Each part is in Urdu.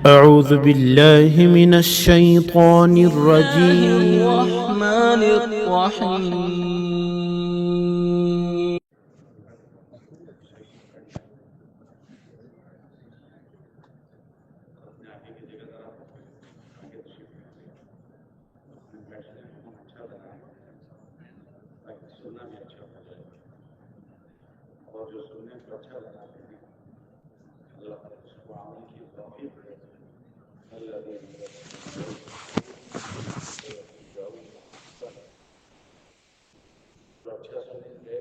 أعوذ بالله من الشيطان الرجيم. الرحمن الرحيم. اور جو سننے کو اچھا بناتے ہیں اللہ اس کو عمل کی توفیق دے. جو اچھا سنیں گے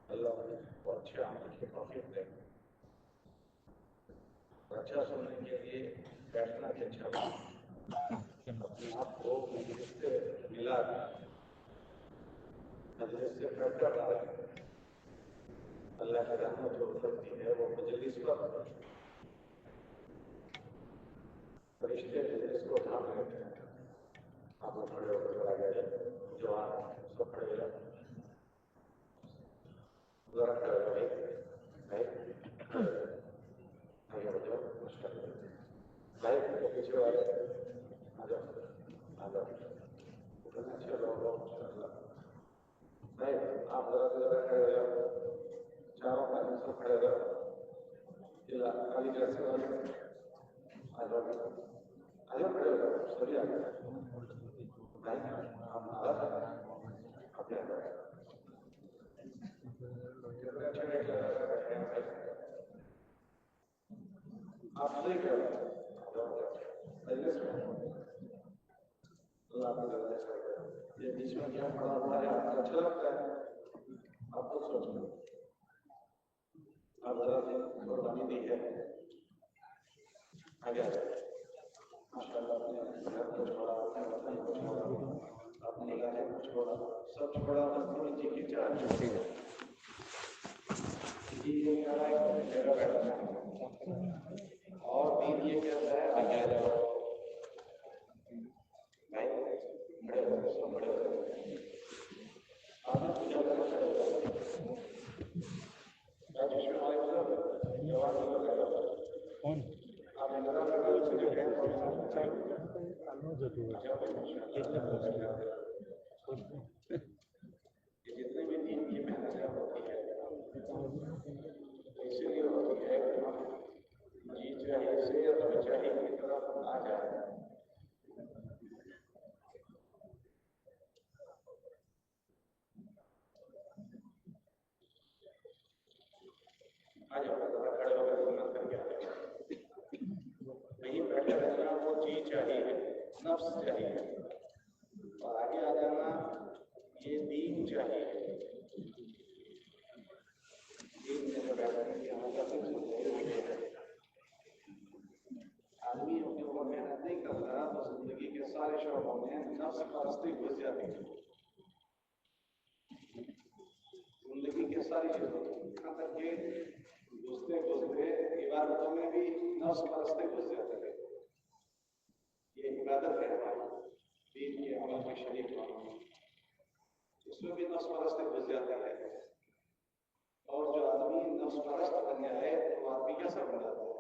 اللہ کو اچھے عمل کی توفیق دے. اچھا سننے کے لیے بیٹھنا بھی اچھا بنا, اپنے آپ کو مجلس سے ملا دیں, مجلس سے بیٹھ کر رہا ہے. اللہ کی رحمت جو اترتی ہے وہ مجلس پر فرشتے مجلس کو تھام لیتے ہیں. آپ کھڑے ہو کر آ گئے, جوان سب کھڑے ہو جائے, ذرا کھڑے ہو بھائی آگے بڑھو, مشکل ہے بھائی کو پیچھے والے آ جاؤ آ جاؤ, اتنے اچھے لوگ ہو بھائی, آپ ذرا کھڑے ہو جاؤ, چاروں پاس سب کھڑے ہو جاؤ, خالی جگہ سے والے آ جاؤ آ جاؤ, کھڑے ہو جاؤ, سبھی آ جاؤ بھائی, آپ ناراض ہیں آپ کیا کریں آپ صحیح کر رہے ہیں. یہ بیچ میں کیا پڑا ہوا ہے, آپ کو اچھا لگتا ہے, آپ کو سوچ لو, آپ ذرا قربانی دی ہے, آگے آ جائے. ماشاء اللہ اپنے گھر کو چھوڑا, اپنے وطن کو چھوڑا, اپنے علاقے کو چھوڑا, سب چھوڑا, بس تھوڑی جی کی چاہ چھوڑی ہے. جی یہ کہہ رہا ہے کہ جگہ بیٹھنا ہے, اور دین یہ کہتا ہے آگے آ جاؤ بھائی, بڑے ہو سب بڑے ہو آپ نے پوچھا کرنا کھڑے ہو جاؤ. جوان آپ انتظار کر رہے ہو کہ جتنے بھی دین کی محنتیں ہوتی ہے اسی لیے ہوتی ہے کہ ہم جی چاہیے سے اور چاہیے کی طرف آ جائیں. آج کھڑے ہو کر سنت کر کے آ جائے, نہیں بیٹھے رہنا وہ جی چاہیے, نفس چاہیے, اور آگے آ جانا یہ دین چاہیے. دین میں جو بیٹھنے کی ہمارا آدمی اپنے اوپر محنت نہیں کرتا تو زندگی کے سارے شعبوں میں نفس پرستی گھس جاتی ہے. زندگی کے ساری چیزوں یہاں تک کہ گھستے گھستے عبادتوں میں بھی نفس پرستی گھس جاتی ہے. یہ عبادت ہے ہماری دین کے عمل کے شریک ہونا, اس میں بھی نفس پرستی گھس جاتا ہے. اور جو آدمی نفس پرست بن جائے تو وہ آدمی کیسا بن جاتا ہے.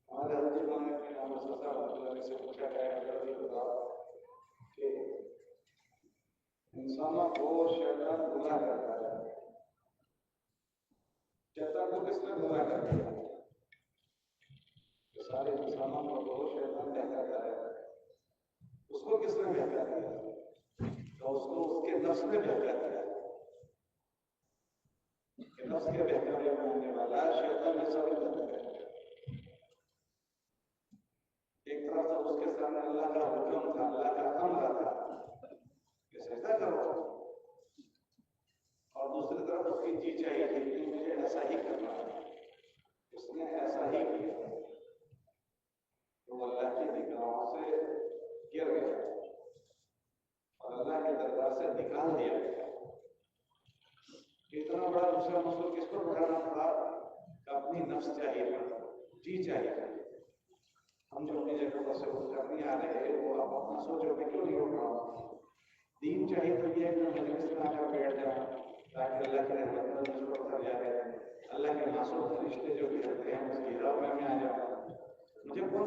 ہمارے حضرت امام نے سے پوچھا گیا کہ انسانوں کو شیطان گمراہ کرتا ہے, شیطان کو کس نے گمراہ کر دیا؟ سارے انسانوں کو شیطان بہکاتا ہے, اس کو کس نے بہکا دیا؟ تو اس کو اس کے نفس نے بہکا دیا. کہ نفس کے بہکانے میں آنے والا شیطان جیسا بن جاتا ہے. ایک طرف تو اس کے سامنے اللہ کا حکم تھا, اللہ کا امر تھا کہ سجدہ کرو, اور دوسری طرف اس کی جی چاہیے تھی کہ مجھے ایسا ہی کرنا ہے. اس نے ایسا ہی کیا تو وہ اللہ کی نگاہوں سے گر گیا اور اللہ کے دربار سے نکال دیا گیا. اتنا بڑا دوسرا مسئلہ کس پر بڑھانا تھا کہ اپنی نفس چاہیے تھا, جی چاہیے تھا. ہم جو اپنی جگہ پر سے کر نہیں آ رہے وہ آپ اپنا سوچو کہ کیوں نہیں ہو رہا. دین چاہیے تو یہ ہے کہ مجلس میں آ کر بیٹھ جاؤں تاکہ اللہ کی رحمت پر مجھ پر اتر جائے, اللہ کے معصوم فرشتے جو گھرتے ہیں اس کی راہ میں آ جاؤں,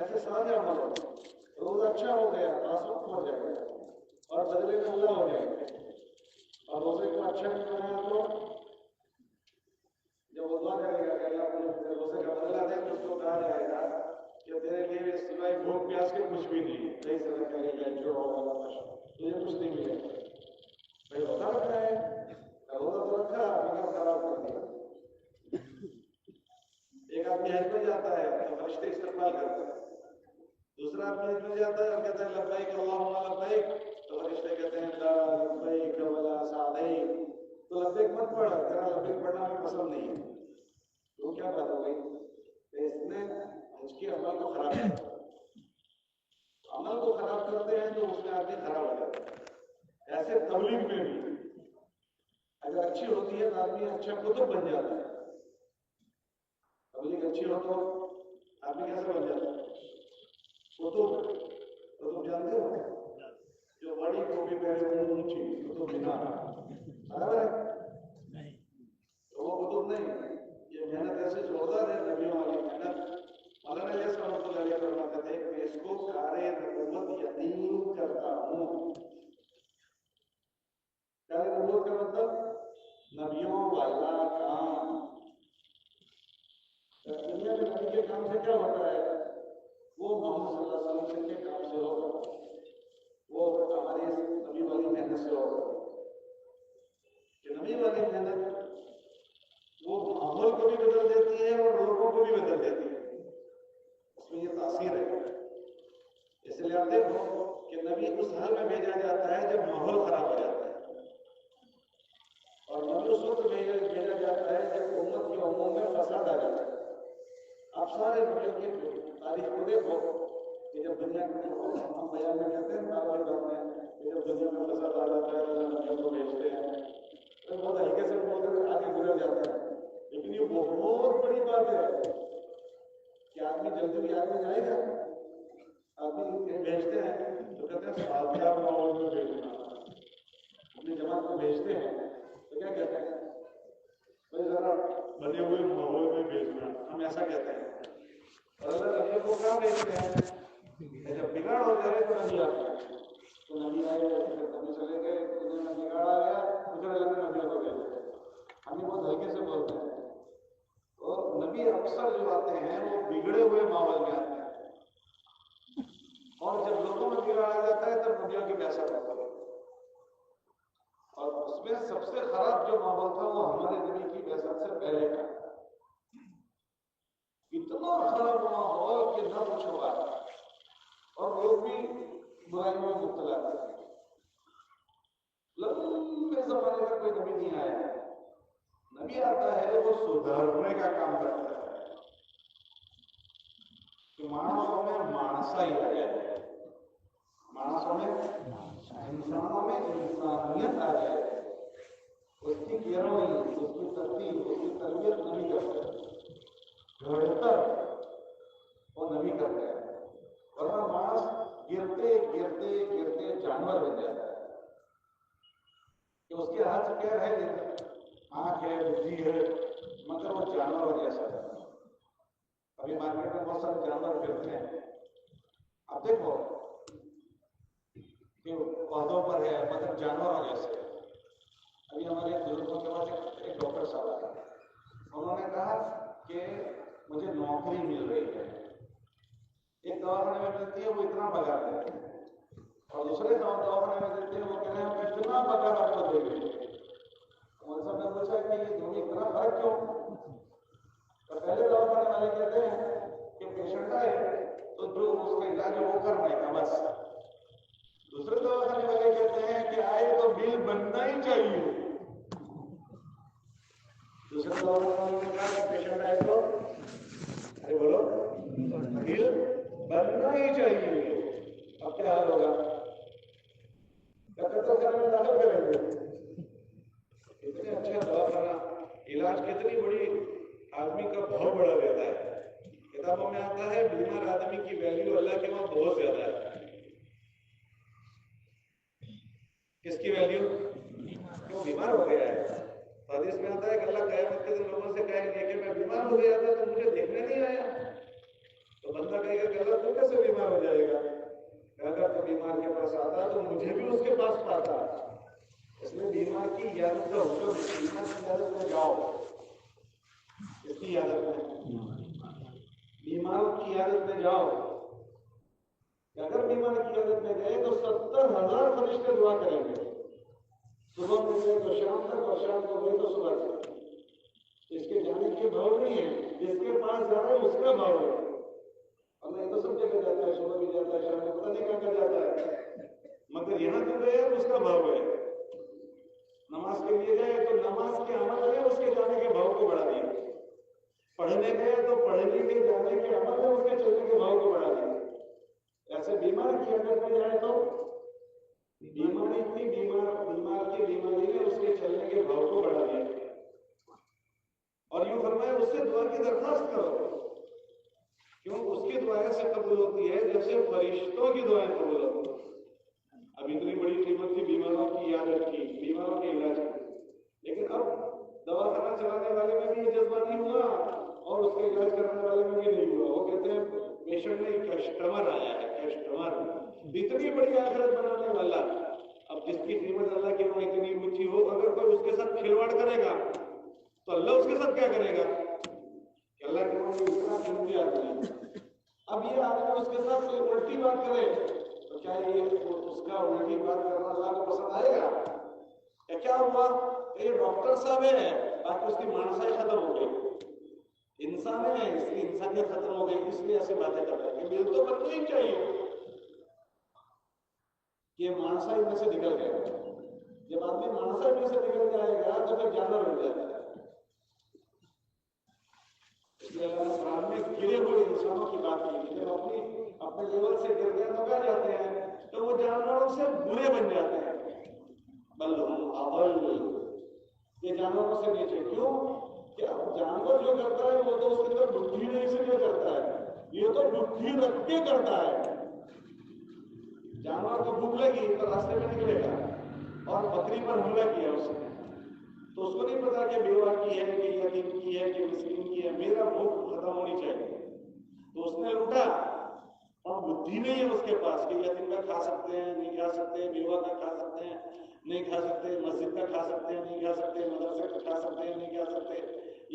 ایسے سارے عمل ہوتے ہیں. روزہ اچھا ہو گیا پاس وقت ہو جائے گا اور بدلے میں اللہ ہو جائے گا. اور روزے کو اچھا نہیں بنایا تو جب وہ دعا کرے گا کہ اللہ مجھے روزے کا بدلہ دے تو اس کو کہا جائے گا کہ تیرے لیے سوائے بھوک پیاس کے کچھ بھی نہیں ہے. صحیح سے کرے گا جو ہوگا تجھے کچھ نہیں ملے گا. بھائی روزہ رکھا ہے روزہ تو رکھا مگر خراب کر دیا. ایک آدمی حج میں جاتا ہے تو فرشتے استقبال کرتے ہیں. دوسرا آدمی حج میں جاتا ہے اور کہتا ہے لبیک اللہم لبیک تو فرشتے کہتے ہیں لا لبیک ولا سعدیک. تو لبیک مت پڑھ تیرا لبیک پڑھنا ہمیں پسند نہیں ہے. تو کیا بات ہو گئی؟ اس نے حج کے عمل کو خراب کیا. عمل کو خراب کرتے ہیں تو اس میں آدمی خراب ہو جاتا ہے. ایسے تبلیغ میں بھی اگر اچھی ہوتی ہے تو آدمی اچھا کتب بن جاتا ہے. تبلیغ اچھی ہو تو آدمی کیسے بن جاتا ہے؟ کتب جانتے ہو جو بڑی ٹوپی پہنے ہوئے اونچی کتب مینار تو وہ کتب نہیں. یہ محنت ایسی زوردار ہے نبیوں والی محنت. مولانا الیاس رحمۃ اللہ علیہ فرماتے تھے کہ اس کو کار نبوت یقین کرتا ہوں. کار نبوت کا مطلب نبیوں والا کام. دنیا میں نبی کے کام سے کیا ہوتا ہے؟ وہ محمد صلی اللہ علیہ وسلم کے کام سے ہوگا. وہ ہماری نبی والی محنت سے ہوگا. کہ نبی والی محنت وہ ماحول کو بھی بدل دیتی ہے اور لوگوں کو بھی بدل دیتی ہے. اس میں یہ تاثیر ہے. اس لیے آپ دیکھو کہ نبی اس حال میں بھیجا جاتا ہے جب ماحول خراب ہو جاتا ہے اور نبی اس وقت بھیجا جاتا ہے جب امت کے عموم میں فساد آ جاتا ہے. آپ سارے نبیوں کی تاریخ کو دیکھو کہ جب دنیا کے ہم بیان میں کہتے ہیں تاریخ میں کہ جب دنیا میں فساد آ جاتا ہے اللہ نبیوں کو بھیجتے ہیں تو بہت ہلکے سے بولتے آگے گزر جاتا ہے. لیکن یہ بہت بڑی بات ہے کہ آدمی جلدی بھی آگے جائے گا. آدمی بھیجتے ہیں تو کہتے ہیں سادگار ماحول میں بھیجنا. اپنی جماعت کو بھیجتے ہیں تو کیا کہتے ہیں؟ بھائی ذرا بنے ہوئے ماحول میں بھیجنا. ہم ایسا کہتے ہیں. اور اللہ نبی کو کہاں بھیجتے ہیں؟ جب بگاڑ ہو جائے تو نبی آتے ہیں. تو نبی آئے نبی چلے گئے دنیا میں بگاڑ آ گیا تو پھر اللہ نے نبیوں کو بھیجا. ہم یہ بہت ہلکے سے بولتے ہیں. اور نبی اکثر جو آتے ہیں وہ بگڑے ہوئے ماحول میں آتے ہیں. اور جب لوگوں میں بگاڑ آ جاتا ہے تب نبیوں کی کیسا ہوتا ہے. اور اس میں سب سے خراب جو ماحول تھا وہ ہمارے نبی کی بعثت سے پہلے کا. اتنا خراب ماحول کہ نہ کچھ ہوا اور لوگ بھی برائی میں مبتلا تھے. لمبے زمانے کا کوئی نبی نہیں آیا. نبی آتا ہے وہ سدھارنے کا کام کرتا ہے کہ مانسوں میں مانسائی آ جائے. مانسوں میں انسانوں میں انسانیت آ جائے. اس کی گہرائی اس کی ترتیب اس کی تربیت نبی کرتا ہے. گھڑتر وہ نبی کرتا ہے. ورنہ مانس گرتے گرتے گرتے جانور بن جاتا ہے کہ اس کے ہاتھ پیر ہے آنکھ ہے بدھی ہے مگر وہ جانور جیسا ہے. ابھی مارکیٹ میں بہت سارے جانور پھرتے ہیں. اب دیکھو کہ پودوں پر ہے مگر جانوروں جیسے. ابھی ہمارے بزرگوں کے پاس ایک ڈاکٹر صاحب آئے. انہوں نے کہا کہ مجھے نوکری مل رہی ہے. ایک دواخانے میں ملتی ہے وہ اتنا پگار دیتے ہیں اور دوسرے دواخانے میں دیتے ہیں وہ کہہ رہے ہیں کتنا پگار آپ کو دے گے. ہمارے صاحب نے پوچھا کہ یہ دونوں اتنا فرق کیوں؟ تو پہلے دواخانے والے کہتے ہیں کہ پیشنٹ آئے تو جو اس کا علاج ہے وہ کرنے کا بس. دوسرے دواخانے والے کہتے ہیں کہ آئے تو بل بننا ہی چاہیے. دوسرے دواخانے والے نے کہا کہ پیشنٹ آئے تو ارے بولو بل بننا ہی چاہیے. اب کیا حال ہوگا؟ تو خانے میں داخل کریں گے. اتنے اچھا دواخانہ علاج کتنی بڑی آدمی کا بہت بڑا رہتا ہے. کتابوں میں آتا ہے بیمار آدمی کی ویلیو اللہ کے وہاں بہت زیادہ ہے. کس کی ویلیو؟ کیوں بیمار ہو گیا ہے. حدیث میں آتا ہے کہ اللہ قیامت کے دن لوگوں سے کہیں گے کہ میں بیمار ہو گیا تھا تو مجھے دیکھنے نہیں آیا. عادت کا حکم ہے، بیمار کی عادت میں جاؤ، اس کی عادت میں، بیماروں کی عادت میں جاؤ. اگر بیمار کی عادت میں گئے تو 70,000 فرشتے دعا کریں گے. صبح میں گئے تو شام تک، اور شام کو گئے تو صبح تک. اس کے جانے کے بھاؤ نہیں ہے، جس کے پاس جا رہا ہے اس کا بھاؤ ہے. اللہ یہ تو سب جگہ جاتا ہے، صبح بھی جاتا ہے، شام میں پتہ نہیں کہاں جاتا ہے، مگر یہاں جو گئے اس کا بھاؤ ہے. نماز کے لیے گئے تو نماز کے عمل نے اس کے جانے کے بھاؤ کو بڑھا دیا. پڑھنے گئے تو پڑھنے کے جانے کے عمل نے اس کے چلنے کے بھاؤ کو بڑھا دیا. ایسے بیمار کی اگر میں جائے تو بیماری کی بیماری نے اس کے چلنے کے بھاؤ کو بڑھا دیا. اور یوں فرمایا اس سے دعا کی درخواست کرو، کیوں؟ اس کی دعائیں سے قبول ہوتی ہے جیسے فرشتوں کی دعائیں قبول ہوتی ہیں. اب اتنی بڑی قیمت کی بیماروں کی عادت کی، بیماروں کے علاج کی، لیکن اب دواخانہ چلانے والے میں بھی یہ جذبہ نہیں ہوا اور اس کے علاج کرنے والے میں بھی نہیں ہوا. وہ کہتے ہیں پیشنٹ نہیں، کسٹمر آیا ہے، کسٹمر. اتنی بڑی آخرت بنانے والا، اب جس کی قیمت اللہ کی وہاں اتنی اونچی ہو، اگر کوئی اس کے ساتھ کھلواڑ کرے گا تو اللہ اس کے ساتھ کیا کرے گا کہ اللہ کے وہاں اتنا قیمتی آدمی ہے. اب یہ آدمی اس کے ساتھ کوئی الٹی بات کرے تو کیا یہ اس کا الٹی بات کرنا اللہ کو پسند آئے گا؟ کہ کیا ہوا کہ یہ ڈاکٹر صاحب ہے، باقی اس کی مانسائی ختم ہو گئی، انسان ہے اس کی انسانیت ختم ہو گئی، اس لیے ایسے باتیں کر رہے ہیں. کہ مل تو کرنا ہی چاہیے کہ مانسائی میں سے نکل گیا. جب آدمی مانسائی میں سے نکل جائے گا تو پھر جانور ہو جاتا ہے. اس لیے اللہ نے قرآن میں گرے ہوئے انسانوں کی بات کی. جب اپنے لیول سے گر گئے تو کیا جاتے ہیں تو وہ جانوروں سے برے بن جاتے ہیں. بل ہم اول، یہ جانوروں سے نیچے. کیوں؟ کہ جانور جو کرتا ہے وہ تو اس کے اندر بڈھی نہیں سے جو کرتا ہے، یہ تو بڈھی رکھ کے کرتا ہے. جانور کو بھوک لگی تو راستے میں نکلے گا، اور بکری پر حملہ کیا اس نے تو اس کو نہیں پتا کہ بیوہ کی ہے کہ یتیم کی ہے کہ مسکین کی ہے، میرا بھوک ختم ہونی چاہیے. تو اس نے لوٹا، اور بدھی نہیں ہے اس کے پاس کہ یتیم کا کھا سکتے ہیں نہیں کھا سکتے، بیوہ کا کھا سکتے ہیں نہیں کھا سکتے، مسجد کا کھا سکتے ہیں نہیں کھا سکتے، مدرسے کا کھا سکتے ہیں نہیں کھا سکتے،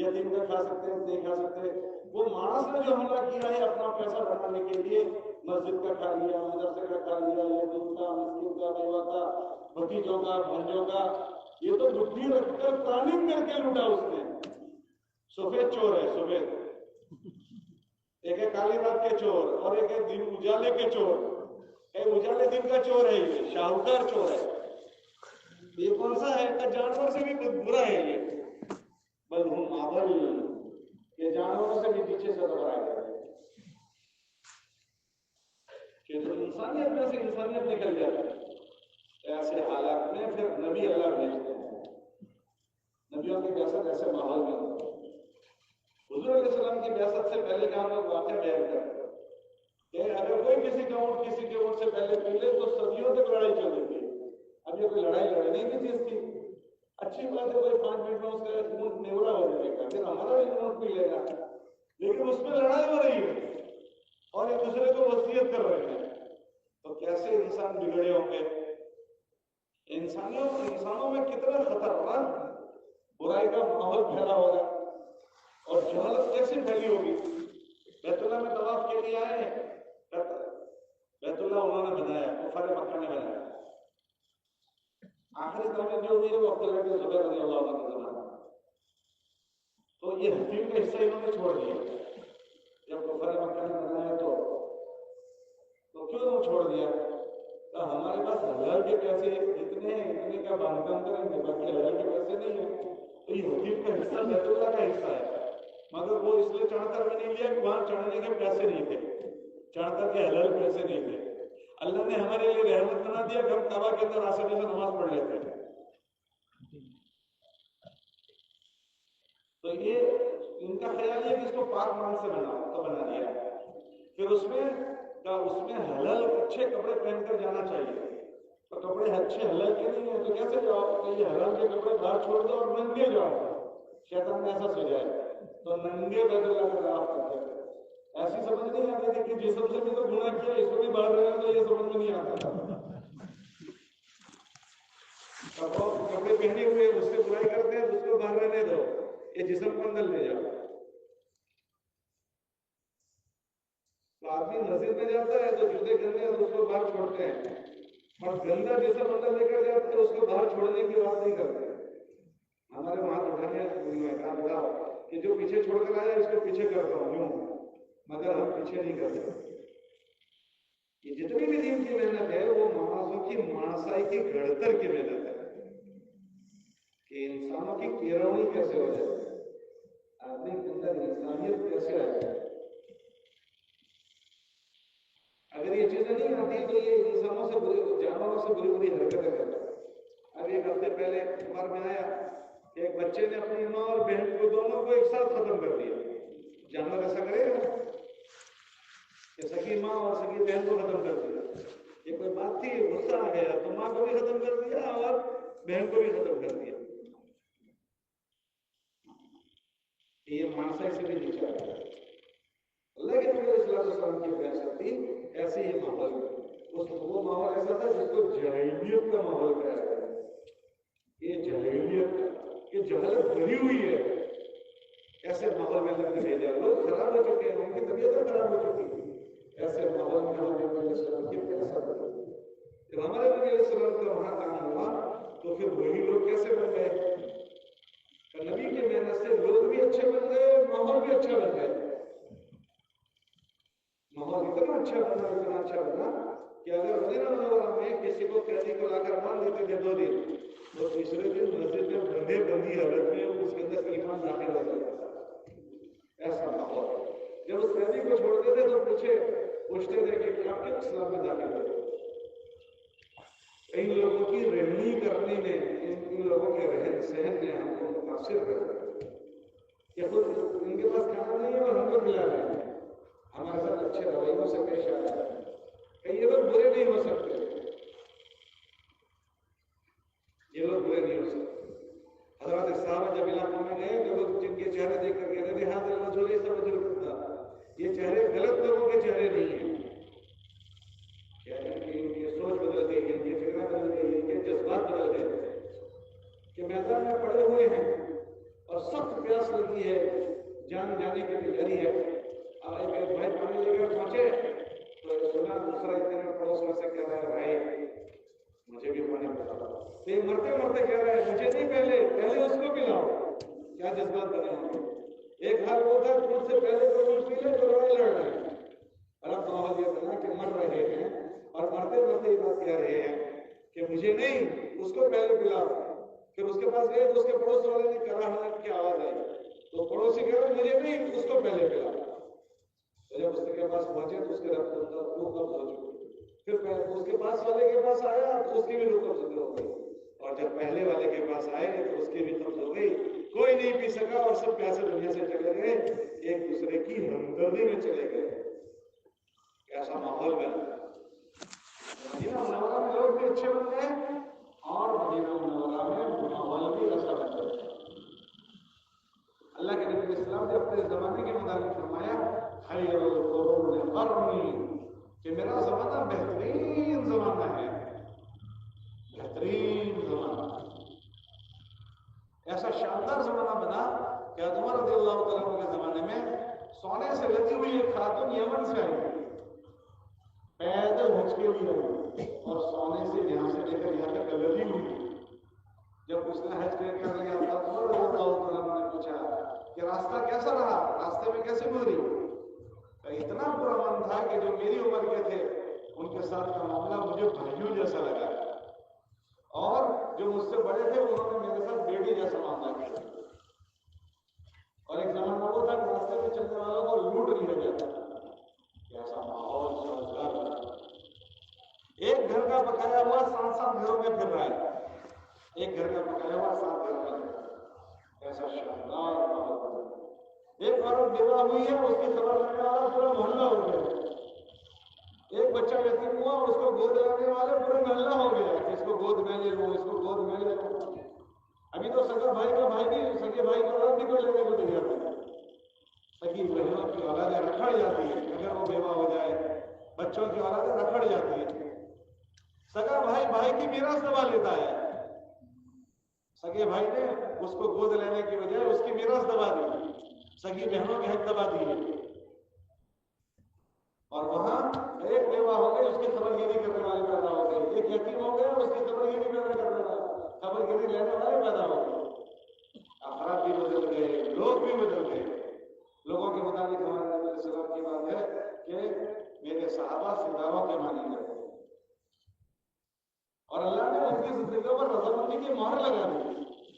یتیم کا کھا سکتے ہیں نہیں کھا سکتے. وہ مانس نے جو حملہ کیا ہے اپنا پیسہ بنانے کے لیے، مسجد کا کھا لیا، مدرسے کا کھا لیا، یتیم کا، مسکین کا، بیوہ کا، بھتیجوں کا، بھانجوں کا. یہ تو بڈھی رکھ کر پلاننگ کر کے لوٹا اس نے. سفید چور ہے، سفید. ایک ہے کالی رات کے چور اور ایک ہے دن اجالے کے چور. ایک اجالے دن کا چور ہے، یہ شاہوکار چور ہے. یہ کون سا ہے؟ کہ جانور سے بھی برا ہے یہ. بل ہم اول، یہ جانوروں سے بھی پیچھے سے دبا گیا کہ جو انسانیت میں سے انسانیت نکل جاتی ہے. ایسے حالات میں پھر نبی اللہ بھیجتے ہیں. نبیوں کی بعثت ایسے ماحول میں ہوتی ہے. حضور علیہ السلام کی بعثت سے پہلے کا ہم لوگ واقعہ بیان کرتے ہیں کہ اگر کوئی کسی کا اونٹ کسی کے اونٹ سے پہلے پی لے تو صدیوں تک لڑائی چل رہی ہے. اب یہ کوئی لڑائی لڑنی نہیں تھی اس کی. اچھی بات ہے کوئی 5 منٹ میں اس کا اونٹ نیورا ہو جائے گا، پھر ہمارا بھی اونٹ پی لے گا، لیکن اس میں لڑائی ہو رہی ہے اور ایک دوسرے کو وصیت کر رہے ہیں. تو کیسے انسان بگڑے ہوں گے؟ انسانوں میں کتنا خطرناک برائی کا ماحول پھیلا ہوگا اور جہالت کیسے پھیلی ہوگی. بیت اللہ میں طواف کے لیے آئے، بیت اللہ انہوں نے بنایا، کفار مکہ نے بنایا. آخری تعمیر جو ہوئی ہے وہ عبداللہ بن زبیر رضی اللہ عنہ کے زمانے میں. تو یہ حتیم کا حصہ انہوں نے چھوڑ دیا. جب کفار مکہ نے بنایا تو کیوں چھوڑ دیا؟ تو ہمارے پاس حلال کے پیسے اتنے کا باندھکم کریں گے، باقی حلال کے پیسے نہیں ہیں. تو یہ حتیم کا حصہ بیت اللہ کا حصہ ہے، مگر وہ اس لیے چڑھ کر بھی نہیں لیا کہ وہاں چڑھنے کے پیسے نہیں تھے، چڑھ کر کے حلال پیسے نہیں تھے. اللہ نے ہمارے لیے رحمت بنا دیا کہ ہم کعبہ کے اندر آسانی سے نماز پڑھ لیتے ہیں. تو یہ ان کا خیال ہے کہ اس کو پاک مال سے بنا دیا. پھر اس میں حلال اچھے کپڑے پہن کر جانا چاہیے. تو کپڑے اچھے حلال کے نہیں ہیں تو کیسے جاؤ کہ یہ حلال کے کپڑے باہر چھوڑ دو اور ننگے جاؤ. شیطان میں ایسا سجائے تو ننگے بیت اللہ کا طواف کرتے تھے. ایسی سمجھ نہیں آتی تھی کہ جسم سے بھی تو گناہ کیا اس کو بھی باہر رہے تو یہ سمجھ میں نہیں آتا تھا. کپڑے پہنے ہوئے اس سے برائی کرتے ہیں تو اس کو باہر رہنے دو، یہ جسم کو اندر لے جاؤ. تو آدمی مسجد میں جاتا ہے تو جوتے گندے ہیں تو اس کو باہر چھوڑتے ہیں، اور گندا جسم اندر لے کر جاتے ہیں اس کو باہر چھوڑنے کی بات نہیں کرتے. ہمارے وہاں اٹھانے میں کہا بتاؤ کہ جو پیچھے چھوڑ کر آیا اس کو پیچھے کرتا ہوں یوں، مگر ہم پیچھے نہیں کرتے. یہ جتنی بھی دین کی محنت ہے وہ مانسوں کی مانسائی کی گھڑتر کی محنت ہے کہ انسانوں کی کیرونی کیسے ہو جائے، آدمی کے اندر انسانیت کیسے آ جائے. اگر یہ چیزیں نہیں آتی تو یہ انسانوں سے جانوروں سے بری بری حرکتیں کرتا ہے. اب ایک ہفتے پہلے اخبار میں آیا کہ ایک بچے نے اپنی ماں اور بہن کو دونوں کو ایک ساتھ ختم کر دیا. جانور ایسا کرے گا کہ سکی ماں اور سکی بہن کو ختم کر دیا؟ یہ کوئی بات تھی؟ غصہ آ گیا تو ماں کو بھی ختم کر دیا اور بہن کو بھی ختم کر دیا. یہ مانسائی سے بھی نیچے آ گیا. اللہ کے نبی علیہ السلام کی فیصلہ تھی ایسے ہی ماحول میں، وہ ماحول ایسا تھا جس کو جاہلیت کا ماحول کہا جاتا ہے. یہ جاہلیت یہ جہالت بھری ہوئی ہے، ایسے ماحول میں اللہ نے بھیجا. لوگ خراب ہو چکے ہیں، ان کی طبیعتیں خراب ہو چکی ہیں. ایسے ماحول میں ہمارے نبی علیہ السلام کی فیصلہ تھی. جب ہمارے نبی علیہ السلام کا وہاں کام ہوا تو پھر وہی لوگ کیسے بن گئے؟ نبی کی محنت سے لوگ بھی اچھے بن گئے، ماحول بھی اچھا بن گیا. ماحول اتنا اچھا بنا کہ اگر مدینہ منورہ میں کسی کو قیدی کو لا کر مان دیتے تھے 2 دن تو تیسرے دن مسجد میں بندی حالت میں اس کے اندر ایمان داخل ہو جاتا تھا. ایسا ماحول. جب اس قیدی کو چھوڑتے تھے تو پوچھتے تھے کہ آپ کیوں اسلام میں داخل ہوئے؟ ان لوگوں کی رہنی کرنے میں، ان لوگوں کے رہن سہن میں ہم کو متاثر کر رہے ہیں کہ خود ان کے پاس کھانا نہیں ہے اور ہم کو کھلا رہے ہیں، ہمارے ساتھ اچھے رویوں سے پیش آ رہے ہیں کہ یہ لوگ برے نہیں ہو سکتے، یہ لوگ برے نہیں ہو سکتے. حضرات صحابہ جب علاقوں میں گئے تو لوگ جن کے چہرے دیکھ کر کہتے تھے ہاں رجل سب رجل کرتا، یہ چہرے غلط لوگوں کے چہرے نہیں ہیں. ان کی سوچ بدل گئی، ان کی فکریں بدل گئی، ان کے جذبات بدل گئے کہ میدان میں پڑے ہوئے ہیں اور سخت پیاس لگی ہے، جان جانے کی تیاری ہے. ایک بھائی پانی لے کر پہنچے تو سنا دوسرا اتنے میں پڑوس میں سے کہہ رہا ہے بھائی مجھے بھی پانی پلاؤ. تو یہ مرتے مرتے کہہ رہا ہے مجھے نہیں، پہلے اس کو پلاؤ. کیا جذبات بنے ہوں گے. ایک حال وہ تھا کہ مجھ سے پہلے کوئی مجھ پی لے تو لڑائی لڑ رہے ہیں. الگ ماحول یہ بنا کہ مر رہے ہیں اور مرتے مرتے یہ بات کہہ رہے ہیں کہ مجھے نہیں، اس کو پہلے پلاؤ. پھر اس کے پاس گئے تو اس کے پڑوس والے نے کرا کی آواز آئی تو پڑوسی کہہ رہے مجھے نہیں، اس کو پہلے پلاؤ. تو جب اس کے پاس پہنچے تو اس کے روح قبض ہو چکی. پھر اس کے پاس والے کے پاس آیا تو اس کی بھی روح قبض ہو گئی، اور جب پہلے والے کے پاس آئے تو اس کی بھی قبض ہو گئی. کوئی نہیں پی سکا اور سب پیاسے دنیا سے چلے گئے، ایک دوسرے کی ہمدردی میں چلے گئے. ایسا ماحول بنا. مدینہ منورہ میں لوگ بھی اچھے بن گئے اور مدینہ منورہ میں ماحول بھی ایسا بن گیا. اللہ کے نبی علیہ السلام نے اپنے زمانے کے مطابق فرمایا خیر القرون قرنی، کہ میرا زمانہ بہترین زمانہ ہے، بہترین زمانہ. ایسا شاندار زمانہ بنا کہ عمر رضی اللہ تعالیٰ کے زمانے میں سونے سے لگی ہوئی ایک خاتون یمن سے آئی، پیدل ہج کے لیے آئی اور سونے سے یہاں سے لے کر یہاں تک لگی ہوئی. جب اس نے حج کر لیا تھا عمر رضی اللہ تعالیٰ نے پوچھا کہ راستہ کیسا رہا، راستے میں کیسے گزری؟ تو اتنا پرامن تھا کہ جو میری عمر کے تھے ان کے ساتھ کا معاملہ مجھے بھائیوں جیسا لگا، اور جو مجھ سے بڑے تھے انہوں نے میرے ساتھ بیٹی جیسا معاملہ کیا. اور ایک زمانہ وہ تھا کہ راستے میں چلنے والوں کو لوٹ لیا جاتا تھا. ایسا ماحول سازگار بنا. ایک گھر کا پکایا ہوا 7 گھروں میں پھر رہا ہے، ایک گھر کا پکایا ہوا 7 گھروں میں. ایسا شاندار ماحول بنا. ایک عورت بیوہ ہوئی ہے، اس کی خبر لینے والا پورا محلہ ہو گیا. ایک بچہ یتیم ہوا، اس کو گود لانے والے پورے محلہ ہو گیا کہ اس کو گود میں لے لو، اس کو گود میں لے لو. ابھی تو سگا بھائی کا بھائی بھی، سگے بھائی کا اولاد بھی کوئی لینے کو تیار نہیں. سگی بہنوں کی اولادیں رکھڑ جاتی ہے، اگر وہ بیوہ ہو جائے بچوں کی اولادیں رکھڑ جاتی ہے. سگا بھائی بھائی کی میراث دبا لیتا ہے. سگے بھائی نے اس کو گود لینے کی بجائے اس کی میراث دبا دی، سگی بہنوں کے حق دبا دیے، اور وہاں ایک بیوہ ہو گئی، اس کی خبر گیری کرنے والے پیدا ہو گئے، ایک یتیم ہو گیا، اس کی خبر گیری پیدا کرنے والا، خبر گیری لینے والے پیدا ہو گئے، افراد بھی بدل گئے، لوگ بھی بدل گئے۔ لوگوں کے مطابق ہمارے نبی علیہ السلام کی بات ہے کہ میرے صحابہ ستاروں کے مانند ہیں، اور اللہ نے ان کی زندگیوں پر رضامندی کی مہر لگا دی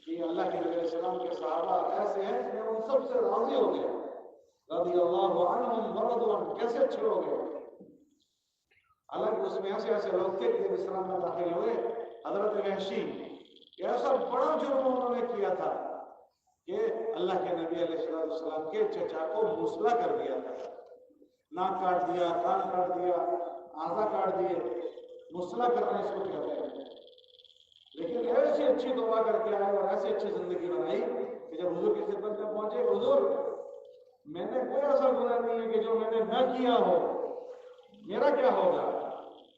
کہ اللہ کے نبی علیہ السلام کے صحابہ ایسے ہیں کہ ان سب سے راضی ہو گئے، رضی اللہ عنہم ورضوا عنہ، کیسے اچھے ہو گئے۔ حالانکہ اس میں ایسے ایسے لوگ تھے کہ اسلام میں داخل ہوئے، حضرت وحشی، ایسا بڑا جرم انہوں نے کیا تھا کہ اللہ کے نبی علیہ السلام کے چچا کو مسلح کر دیا تھا، ناک کاٹ دیا، کان کاٹ دیا، اعضا کاٹ دیے، مسلح کرنا اس کو کہتے ہیں۔ لیکن ایسی اچھی دعا کر کے آئے اور ایسی اچھی زندگی بنائی کہ جب حضور کی خدمت میں پہنچے، حضور میں نے کوئی ایسا گناہ نہیں ہے کہ جو میں نے نہ کیا ہو، میرا کیا ہوگا؟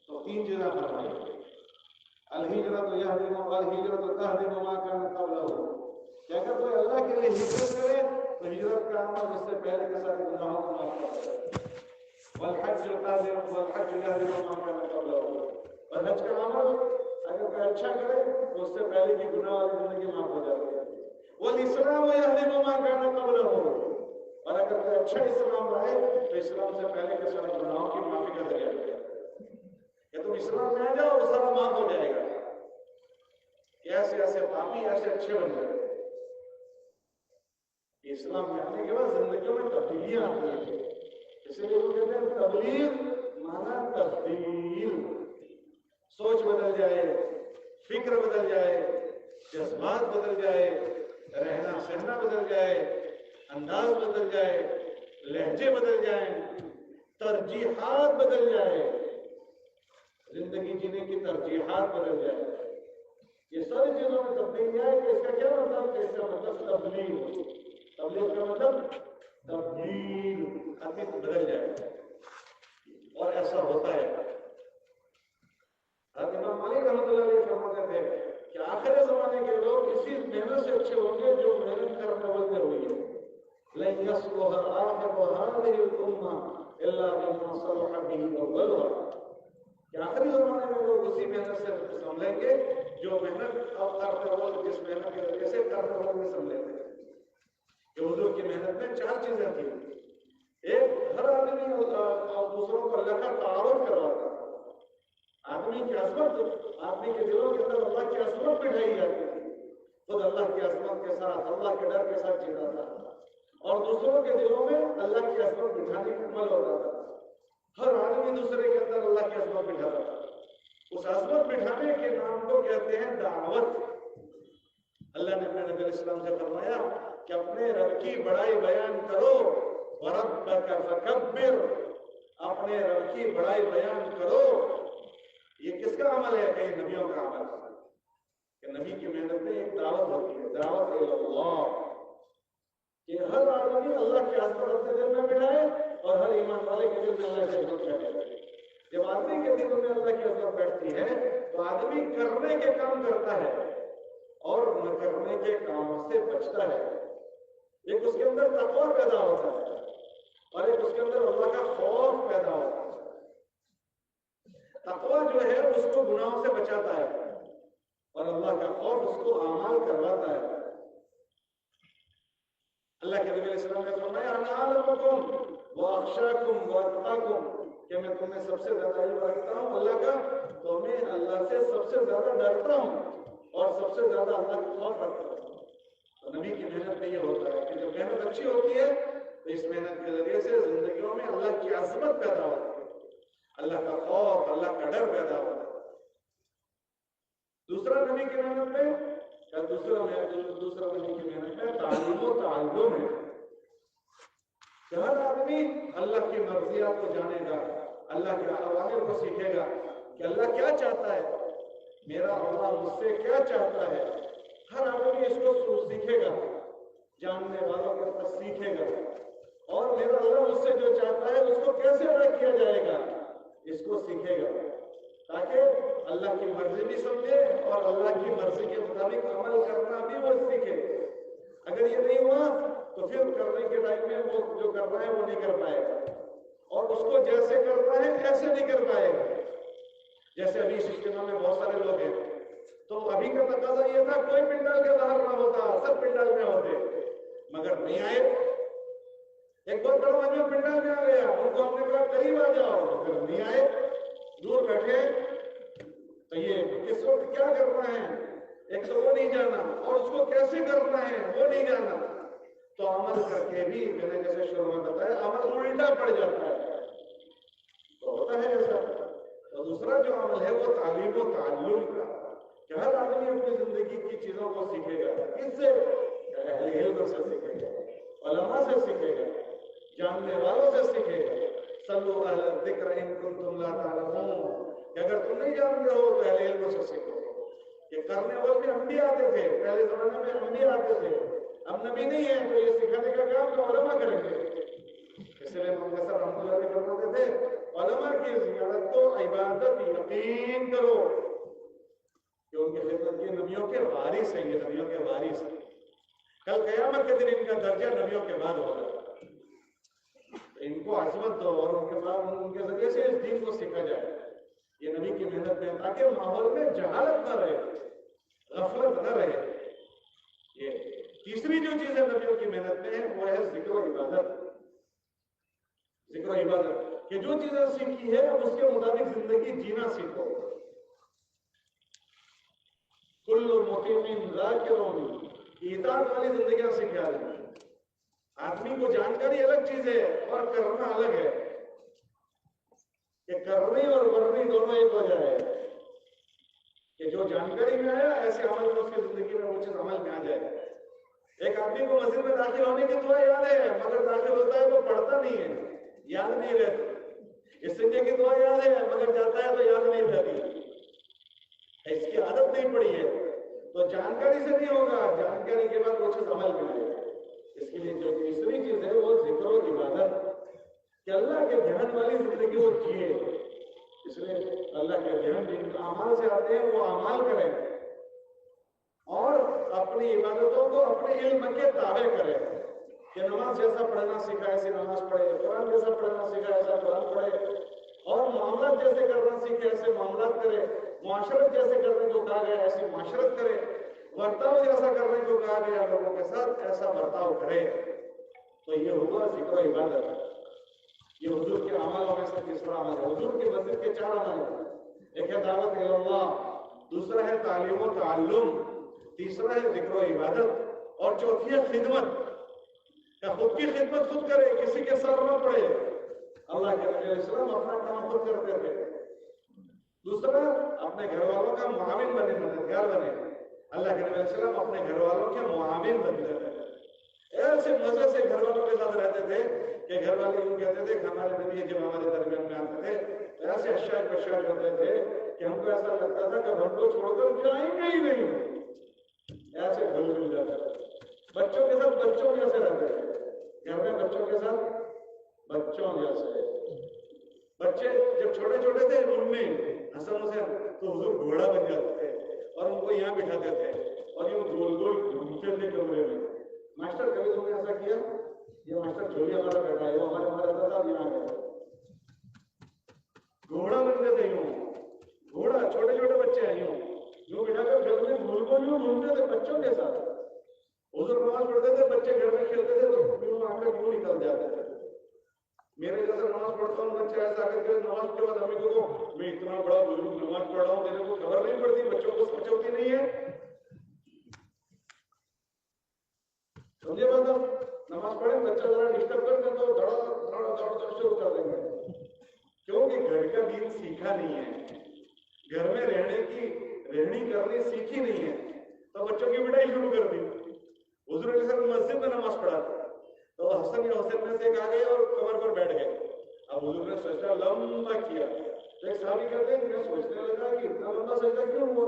تو تین چیزیں فرمائی، الہجرۃ یہدم الہجرۃ تہدم ما کان قبلہ، کہ اگر کوئی اللہ کے لیے ہجرت کرے تو ہجرت کا عمل اس سے پہلے کے سارے گناہوں کو معاف کرتا ہے، والحج والحج یہدم ما کان قبلہ، اور حج کا عمل اگر کوئی اچھا کرے تو اس سے پہلے کی گناہ والی زندگی معاف ہو جاتی ہے، والاسلام یہدم ما کان قبلہ، اور اگر کوئی اچھا اسلام رہے تو اسلام سے پہلے کے سارے گناہوں کی معافی کا ذریعہ ہے کہ تم اسلام میں آ جاؤ اور سارا معاف ہو جائے گا۔ ایسے ایسے پاپی ایسے اچھے بن گئے، اسلام میں آنے کے بعد زندگیوں میں تبدیلیاں آتی ہیں، اس لیے وہ کہتے ہیں تبلیغ مانا تبدیل، سوچ بدل جائے، فکر بدل جائے، جذبات بدل جائے، رہنا سہنا بدل جائے، انداز بدل جائے، لہجے بدل جائیں، ترجیحات بدل جائے، زندگی جینے کی ترجیحات بدل جائے، یہ ساری چیزوں میں تبدیلی آئے کہ اس کا کیا مطلب ہے؟ اس کا مطلب تبلیغ، تبلیغ کا مطلب تبدیل، حقیقت بدل جائے، اور ایسا ہوتا ہے۔ امام مالک رحمۃ اللہ علیہ فرماتے تھے کہ آخر زمانے کے لوگ اسی محنت سے اچھے ہوں گے جو محنت کرنے والے ہوئی ہے، لن يصلح آخر هذه الأمة إلا بما صلح به أولها، کہ آخری زمانے میں لوگ اسی محنت سے سمجھیں گے جو محنت اب کرتے ہوئے جس محنت کے ذریعے سے کرتے ہوئے سمجھیں گے کہ حضور کی محنت میں چار چیزیں تھیں، ایک ہر آدمی اور دوسروں کو اللہ کا تعارف کرواتا، آدمی کی عظمت، آدمی کے دلوں کے اندر اللہ کی عظمت بٹھائی جاتی تھی، خود اللہ کی عظمت کے ساتھ اللہ کے ڈر کے ساتھ جیتا تھا، اور دوسروں کے دلوں میں اللہ کی عظمت بٹھانے کا عمل ہوتا تھا، ہر آدمی دوسرے کے اندر اللہ کی عظمت بٹھاتا تھا، اس عظمت بٹھانے کے نام کو کہتے ہیں دعوت۔ اللہ نے اپنے نبی علیہ السلام سے فرمایا کہ اپنے رب کی بڑائی بیان کرو، وَرَبَّكَ فَكَبِّرْ، اپنے رب کی بڑائی بیان کرو۔ یہ کس کا عمل ہے؟ کہ نبیوں کا عمل ہے، کہ نبی کی محنت میں ایک دعوت ہوتی ہے، دعوت اللہ، کہ ہر آدمی اللہ کی عظمت اپنے دل میں بٹھائے اور ہر ایمان والے کے دل میں اللہ کی عظمت بیٹھے۔ جب آدمی کے دل میں اللہ کی عظمت بیٹھتی ہے تو آدمی کرنے کے کام کرتا ہے اور نہ کرنے کے کاموں سے بچتا ہے، ایک اس کے اندر تقویٰ پیدا ہوتا ہے اور ایک اس کے اندر اللہ کا خوف پیدا ہوتا ہے۔ تقویٰ جو ہے اس کو گناہوں سے بچاتا ہے اور اللہ کا خوف اس کو اعمال کرواتا ہے۔ اللہ کے نبی علیہ السلام نے فرمایا انا اعلمکم واخشاکم واتقاکم، کہ میں تمہیں سب سے زیادہ علم رکھتا ہوں اللہ کا، تو میں اللہ سے سب سے زیادہ ڈرتا ہوں اور سب سے زیادہ اللہ کا خوف رکھتا ہوں۔ تو نبی کی محنت میں یہ ہوتا ہے کہ جب محنت اچھی ہوتی ہے تو اس محنت کے ذریعے سے زندگیوں میں اللہ کی عظمت پیدا ہوتی ہے، اللہ کا خوف، اللہ کا ڈر پیدا ہوتا ہے۔ دوسرا نبی کی محنت میں دوسرا نبی کی محنت میں تعلیم و تعلم ہے، کہ ہر آدمی اللہ کی مرضیات کو جانے گا، اللہ کے اوامر کو سیکھے گا کہ اللہ کیا چاہتا ہے، میرا اللہ مجھ سے کیا چاہتا ہے، ہر آدمی اس کو سیکھے گا، جاننے والوں کے پاس سیکھے گا، اور میرا اللہ مجھ سے جو چاہتا ہے اس کو کیسے ادا کیا جائے گا اس کو سیکھے گا، تاکہ اللہ کی مرضی بھی سمجھے اور اللہ کی مرضی کے مطابق عمل کرنا بھی وہ سیکھے. اگر یہ نہیں ہوا تو پھر کرنے کے ٹائم میں وہ جو کر رہا ہے وہ نہیں کر پائے گا, اور اس کو جیسے کرنا ہے ایسے نہیں کر پائے گا. جیسے ابھی اس اجتماع میں بہت سارے لوگ ہیں, تو ابھی کا تقاضا یہ تھا کوئی پنڈال کے باہر نہ ہوتا, سب پنڈال میں ہوتے, مگر نہیں آئے. ایک بہت بڑا آدمی پنڈال میں آ گیا, ان کو ہم نے کہا قریب آ جاؤ, پھر نہیں آئے, دور بیٹھے. تو یہ کس وقت کیا کرنا ہے, ایک تو وہ نہیں جانا, اور اس کو کیسے کرنا ہے وہ نہیں جانا. تو عمل کر کے بھی میں نے جیسے شروع میں بتایا عمل الٹا پڑ جاتا ہے, تو ہوتا ہے ایسا. تو دوسرا جو عمل ہے وہ تعلیم و تعلم کا, کہ ہر آدمی اپنی زندگی کی چیزوں کو سیکھے گا. کس سے؟ اہل علم سے سیکھے گا, علماء سے سیکھے گا, جاننے والوں سے سیکھے گا. صلو علی الذکر ان کنتم لا تعلمون, کہ اگر تم نہیں جانتے ہو تو اہل علم سے سیکھو. کہ کرنے والے انبیاء آتے تھے, پہلے زمانے میں انبیاء آتے تھے, اب نبی نہیں ہے تو یہ سکھانے کا کام تو علماء کریں گے. اس لیے محمد صاحب رحمۃ اللہ علیہ فرماتے تھے علماء کی زیارت کو عبادت یقین کرو کہ ان کی خدمت کی نبیوں کے وارث ہیں, یہ نبیوں کے وارث ہیں. کل قیامت کے دن ان کا درجہ نبیوں کے بعد ہوگا. ان کو عظمت دو اور ان کے بعد ان کے ذریعے سے اس دین کو سیکھا جائے. یہ نبی کی محنت میں, تاکہ ماحول میں جہالت نہ رہے, غفلت نہ رہے. یہ تیسری جو چیز ہے نبیوں کی محنت میں وہ ہے ذکر و عبادت. ذکر و عبادت کہ جو چیزیں سیکھی ہے اس کے مطابق زندگی جینا سیکھو. کل مقیم ذاکرون, اطاعت والی زندگیاں سکھا دیں. آدمی کو جانکاری الگ چیز ہے اور کرنا الگ ہے, کہ کرنی اور ورنی دونوں ایک ہو جائے. کہ جو جانکاری میں آیا ایسے عمل میں اس کی زندگی میں وہ چیز عمل میں آ جائے. ایک آدمی کو مسجد میں داخل ہونے کی دعا یاد ہے, مگر داخل ہوتا ہے تو پڑھتا نہیں ہے, یاد نہیں رہتی. اس سجدے کی دعا یاد ہے, مگر جاتا ہے تو یاد نہیں رہتی, اس کی عادت نہیں پڑی ہے. تو جانکاری سے نہیں ہوگا, جانکاری کے بعد وہ چیز عمل میں آئے. اس کے لیے جو تیسری چیز ہے وہ ذکر و عبادت, کہ اللہ کے دھیان والی زندگی وہ جیے. اس لیے اللہ کے دھیان جن اعمال سے آتے ہیں وہ اعمال کریں, اور اپنی عبادتوں کو اپنے علم کے تابع کریں. کہ نماز جیسا پڑھنا سیکھا ایسی نماز پڑھے, قرآن جیسا پڑھنا سیکھا ایسا قرآن پڑھے, اور معاملات جیسے کرنا سیکھے ایسے معاملات کرے. معاشرت جیسے کرنے کو کہا گیا ایسی معاشرت کرے. برتاؤ جیسا کرنے کو کہا گیا لوگوں کے ساتھ ایسا برتاؤ کرے. تو یہ ہوا ذکر و عبادت. یہ حضور کے عملوں میں سے تیسرا عمل ہے. حضور کی مسجد کے 4 عمل ہیں. ایک ہے دعوت اللہ, دوسرا ہے تعلیم و تعلم, تیسرا ہے ذکر و عبادت, اور چوتھی ہے خدمت. کہ خود کی خدمت خود کرے, کسی کے سر نہ پڑے. اللہ کے نبی علیہ السلام اپنا کام خود کرتے تھے. دوسرا اپنے گھر والوں کا معاون بنے, مددگار بنے. اللہ کے نبی علیہ السلام اپنے گھر والوں کے معاون بنتے تھے. ایسے مزے سے گھر والوں کے ساتھ رہتے تھے کہ گھر والے یوں کہتے تھے کہ ہمارے نبی جب ہمارے درمیان میں آتے تھے ایسے اشعار بشار ہوتے تھے کہ ہم کو ایسا لگتا تھا کہ ہم کو چھوڑ کر جائیں گے ہی نہیں. ایسے گھل مل جاتے تھے. بچوں کے ساتھ بچوں جیسے رہتے تھے, گھر میں بچوں کے ساتھ بچوں جیسے. بچے جب چھوٹے چھوٹے تھے ان میں حسن حسین تو حضور گھوڑا بن جاتے تھے اور ان کو یہاں بٹھاتے تھے اور یوں گول گول گھومتے تھے کمرے میں. ماسٹر کبھی تم نے ایسا کیا؟ یہ ماسٹر جھولی ہمارا بیٹھا ہے, وہ ہمارا صاحب یہاں گئے, گھوڑا بنتے تھے یوں. گھوڑا چھوٹے چھوٹے بچے ہیں یوں بٹھا کر گھر میں گول گول یوں گھومتے تھے بچوں کے ساتھ. حضور نماز پڑھتے تھے, بچے گھر میں کھیلتے تھے تو یوں آ کر یوں نکل جاتے تھے. میرے جیسا نماز پڑھتا ہوں بچہ ایسا کر کے نماز کے بعد ہمیں کو میں اتنا بڑا بزرگ نماز پڑھ رہا ہوں, میرے کو خبر نہیں پڑتی, بچوں کو سمجھ ہوتی نہیں ہے. سمجھے بات, نماز پڑھے بچہ ذرا ڈسٹرب کر دیں تو دڑ شروع کر دیں گے, کیونکہ گھر کا دین سیکھا نہیں ہے, گھر میں رہنی کرنی سیکھی نہیں ہے, تو بچوں کی پڑھائی شروع کر دی. حضور علیہ السلام مسجد میں نماز پڑھا تو حسن یا حسین میں سے ایک آ گئے اور کمر پر بیٹھ گئے. اب حضور نے سجدہ لمبا کیا تو ایک صحابی کہتے ہیں میں سوچنے لگا کہ اتنا لمبا سجدہ کیوں ہوا,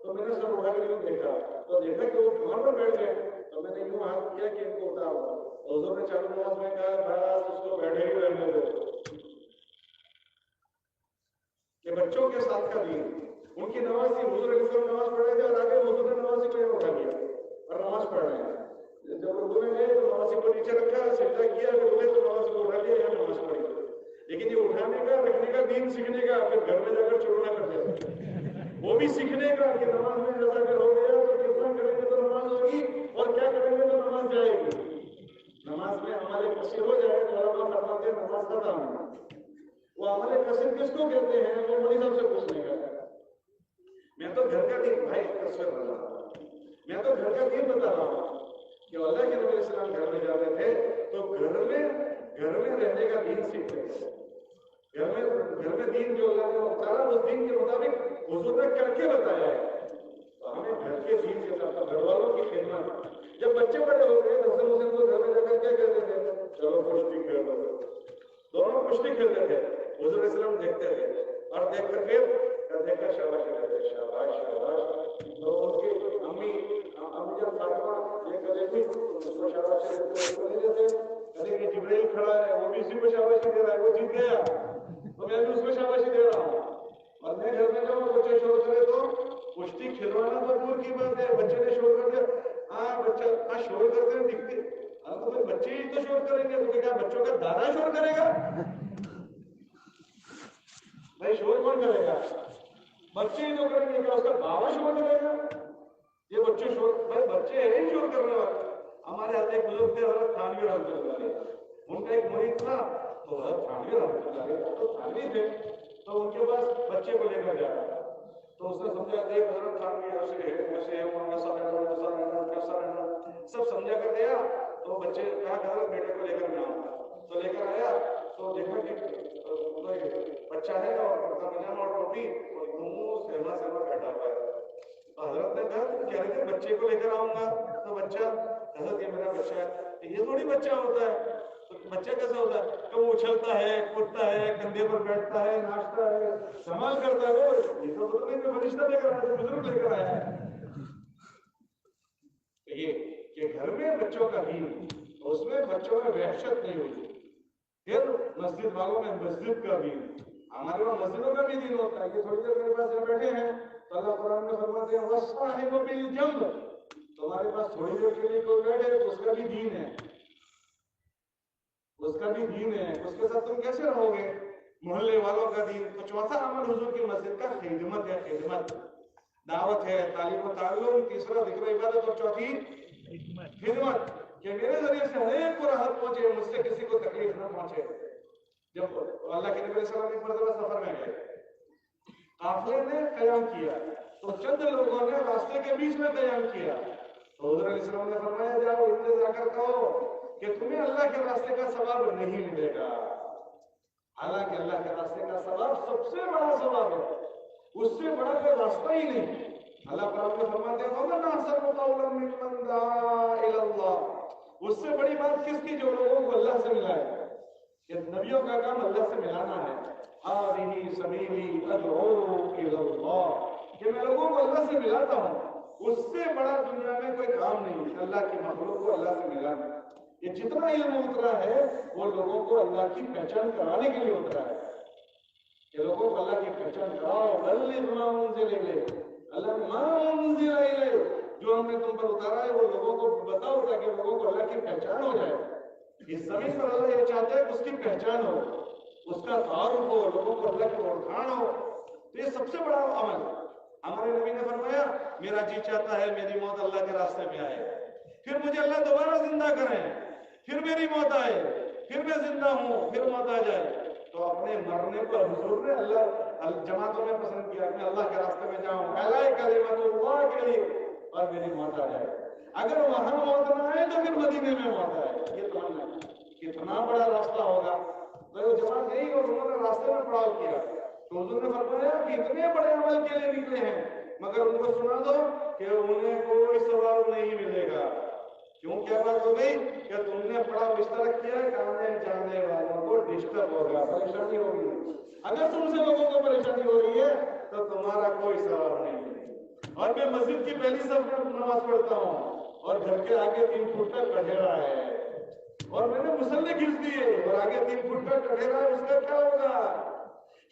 تو میں نے سر اٹھا کے یوں دیکھا تو دیکھا کہ وہ کمر پر بیٹھ گئے. تو میں نے یوں ہاتھ کیا کہ ان کو اٹھا ہوا. حضور نے چالو نماز میں کہا بس اس کو بیٹھے ہی رہنے دو. کہ بچوں کے ساتھ کا دین ان کی نماز تھی، حضور علیہ السلام نماز پڑھ رہے تھے اور آگے حضور نے نمازی کو یہ اٹھا لیا اور نماز پڑھ رہے ہیں. جب اردو میں گئے تو نمازی کو نیچے رکھا، سجدہ کیا، پھر اٹھے تو نمازی کو اٹھا لیا، یہاں نماز پڑھی. لیکن یہ اٹھانے کا، رکھنے کا، دین سیکھنے کا، پھر گھر میں جا کر شروع نہ کر دیا. وہ بھی سیکھنے کا کہ نماز میں جیسا اگر ہو گیا تو کس طرح کریں گے تو نماز ہوگی اور کیا کریں گے تو نماز جائے گی. نماز میں عمل کثیر ہو جائے تو علماء فرماتے ہیں نماز ختم. وہ عمل کثیر کس کو کہتے ہیں؟ وہ مولوی صاحب سے پوچھنے کا. میں تو گھر کا دین بھائی تصویر بنا رہا ہوں، میں تو گھر کا دین بتا رہا ہوں کہ اللہ کے نبی علیہ السلام گھر میں جاتے تھے تو گھر میں رہنے کا دین سیکھتے تھے. گھر میں دین جو اللہ نے اتارا اس دین کے مطابق حضور نے کر کے بتایا ہے. تو ہمیں گھر کے دین کے ساتھ گھر والوں کی خدمت. جب بچے بڑے ہو گئے حسن حسین کو گھر میں جا کر کیا کہتے تھے؟ چلو کشتی کھیل دو. دونوں کشتی کھیلتے تھے. حضور علیہ السلام دیکھتے تھے اور دیکھ کر دیکھ کر شاباش کہتے تھے، شاباش شاباش. تو ان کی امی جب فاطمہ یہ کہتے تھی اس کو شاباشی نہیں دیتے. کہتے کہ جبرائیل کھڑا ہے، وہ بھی اسی کو شاباشی دے رہا ہے، وہ جیت گیا تو میں بھی اس کو شاباشی دے رہا ہوں. اور میں گھر میں جاؤں بچے شور کرے تو کشتی کھلوانا تو دور کی بات ہے، بچے نے شور کر دیا، بچہ شور کرتے ہیں دکھتے. تو پھر بچے ہی تو شور کریں گے تو کیا بچوں کا دادا شور کرے گا؟ بھائی شور کون کرے گا؟ بچے ہی تو کریں گے، کیا اس کا بابا شور کرے گا؟ یہ بچے شور، بھائی بچے ہی شور کرنے والے. ہمارے ہاتھ ایک بزرگ تھے حضرت تھانوی رحمۃ اللہ علیہ، ان کا ایک مرید تھا تو حضرت تھانوی رحمۃ اللہ علیہ تو تھانوی تھے تو ان کے پاس بچے کو لے کر جا رہا تو اس نے سمجھا دیکھ حضرت تھانوی ایسے ایسا رہنا سب سمجھا کر دیا. تو بچے کہا کہ حضرت بیٹے کو لے کر میں آؤں گا. تو لے کر آیا تو دیکھا کہ بچہ ہے اور پردہ پاجامہ اور ٹوپی اور منہ سہما سہما بیٹھا ہوا ہے. تو حضرت نے کہا تم کہہ رہے تھے بچے کو لے کر آؤں گا. تو بچہ، حضرت یہ میرا بچہ ہے. یہ تھوڑی بچہ ہوتا ہے. تو بچہ کیسے ہوتا ہے کہ وہ اچھلتا ہے، کودتا ہے، کندھے پر بیٹھتا ہے، ناچتا ہے، دھمال کرتا ہے. یہ تو پتہ نہیں کہ فرشتہ لے کر آیا، بزرگ لے کر آیا ہے. یہ کہ گھر میں بچوں کا دین، اس میں بچوں میں وحشت نہیں ہوئی. پھر مسجد والوں میں مسجد کا دین، ہمارے وہاں مسجدوں کا بھی دین ہوتا ہے. یہ تھوڑی دیر میرے پاس جب بیٹھے ہیں تو اللہ قرآن میں فرماتے ہیں وَالصَّاحِبُ بِالْجَنْبِ، تمہارے پاس تھوڑی دیر کے لیے کوئی بیٹھے اس کا بھی دین ہے، اس کا بھی دین ہے. اس کے ساتھ تم کیسے رہو گے؟ محلے والوں کا دین. تو چوتھا عمل حضور کی مسجد کا خدمت ہے. خدمت دعوت ہے، تعلیم و تعلم. تیسرا ذکر عبادت اور چوتھی خدمت کہ میرے ذریعے سے ہر ایک کو راحت پہنچے، مجھ سے کسی کو تکلیف نہ پہنچے. جب اللہ کے نبی علیہ السلام ایک مرتبہ سفر میں گئے، قافلے نے قیام کیا تو چند لوگوں نے راستے کے بیچ میں قیام کیا. تو حضور علیہ السلام نے فرمایا جاؤ ان سے جا کر کہو کہ تمہیں اللہ کے راستے کا ثواب نہیں ملے گا. حالانکہ اللہ کے راستے کا ثواب سب سے بڑا ثواب ہے، اس سے بڑا کوئی راستہ ہی نہیں. اللہ قرآن میں فرماتے ہیں وَمَنْ أَحْسَنُ قَوْلًا مِّمَّنْ دَعَا إِلَى اللَّهِ، اس سے بڑی بات کس کی جو لوگوں کو اللہ سے ملائے. کہ نبیوں کا کام اللہ سے ملانا ہے. هَٰذِهِ سَبِيلِي أَدْعُو إِلَى اللَّهِ، کہ میں لوگوں کو اللہ سے ملاتا ہوں. اس سے بڑا دنیا میں کوئی کام نہیں کہ اللہ کی مخلوق کو اللہ سے ملانا. یہ جتنا علم اترا ہے وہ لوگوں کو اللہ کی پہچان کرانے کے لیے اترا ہے کہ لوگوں کو اللہ کی پہچان کراؤ. بَلِّغْ مَا أُنزِلَ إِلَيْكَ، اللہ ما انزل الیک، جو ہم نے تم پر اتارا ہے وہ لوگوں کو بتاؤ تاکہ لوگوں کو اللہ کی پہچان ہو جائے. اس زمین پر اللہ یہ چاہتا ہے کہ اس کی پہچان ہو، اس کا تعارف ہو، لوگوں کو اللہ کی اوڑھان ہو. تو یہ سب سے بڑا عمل. ہمارے نبی نے فرمایا میرا جی چاہتا ہے میری موت اللہ کے راستے میں آئے، پھر مجھے اللہ دوبارہ زندہ کرے، پھر میری موت آئے، پھر میں زندہ ہوں، پھر موت آ جائے. تو اپنے مرنے پر حضور نے اللہ جماعتوں میں پسند کیا کہ اللہ کے راستے میں جاؤں، اعلی کلمت اللہ کے لیے، اور میری موت آ جائے. اگر وہاں موت نہ آئے تو پھر مدینے میں موت آئے. یہ تمنا کتنا بڑا راستہ ہوگا. تو وہ جماعت گئی اور انہوں نے راستے میں پڑاؤ کیا. تو حضور نے فرمایا کہ اتنے بڑے عمل کے لیے نکلے ہیں مگر ان کو سنا دو کہ انہیں کوئی ثواب نہیں ملے گا. کیوں کیا بات ہو گئی کہ تم نے بڑا بستر کیا ہے، آنے جانے والوں کو ڈسٹرب ہوگا، پریشانی ہوگی. اگر تم سے لوگوں کو پریشانی ہو رہی ہے تو تمہارا کوئی ثواب نہیں. اور میں مسجد کی پہلی صف میں نماز پڑھتا ہوں اور گھر کے آگے 3 فٹ کا کٹھیرا ہے اور میں نے مسلے کھینچ دیے اور آگے 3 فٹ کا کٹھیرا ہے، اس کا کیا ہوگا؟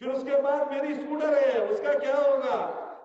پھر اس کے بعد میری اسکوٹر ہے، اس کا کیا ہوگا؟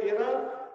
13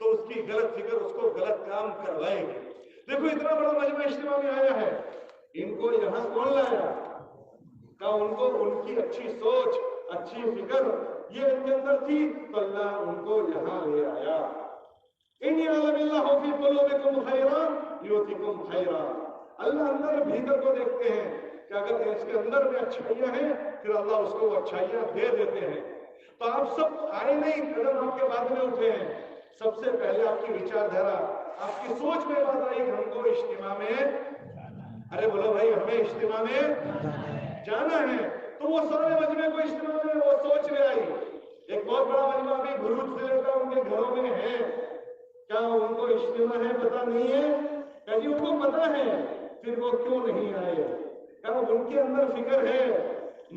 تو اس کی غلط فکر اس کو غلط کام کروائے گی. دیکھو اتنا بڑا مجمع اجتماع میں آیا ہے, ان کو یہاں کون لایا؟ کہ ان کو ان کی اچھی سوچ, اچھی فکر یہ ان کے اندر تھی تو اللہ ان کو یہاں لے آیا. ان یعلم اللہ فی قلوبکم خیرا یؤتکم خیرا. اللہ اندر بھیتر کو دیکھتے ہیں کہ اگر اس کے اندر میں اچھائیاں ہیں پھر اللہ اس کو اچھائیاں دے دیتے ہیں. تو آپ سب آئے نہیں, قدم آپ کے بعد میں اٹھے ہیں. سب سے پہلے آپ کی وچار دھارا, آپ کی سوچ میں بات آئی کہ ہم کو اجتماع میں, ارے بولو بھائی ہمیں اجتماع میں جانا ہے. تو وہ سارے مجمع کو اجتماع میں وہ سوچ لے آئی. ایک بہت بڑا مجمع بھی بھروچ سے لے کر ان کے گھروں میں ہے, کیا ان کو اجتماع ہے پتہ نہیں ہے؟ کہ جی ان کو پتہ ہے, پھر وہ کیوں نہیں آئے؟ کہ ان کے اندر فکر ہے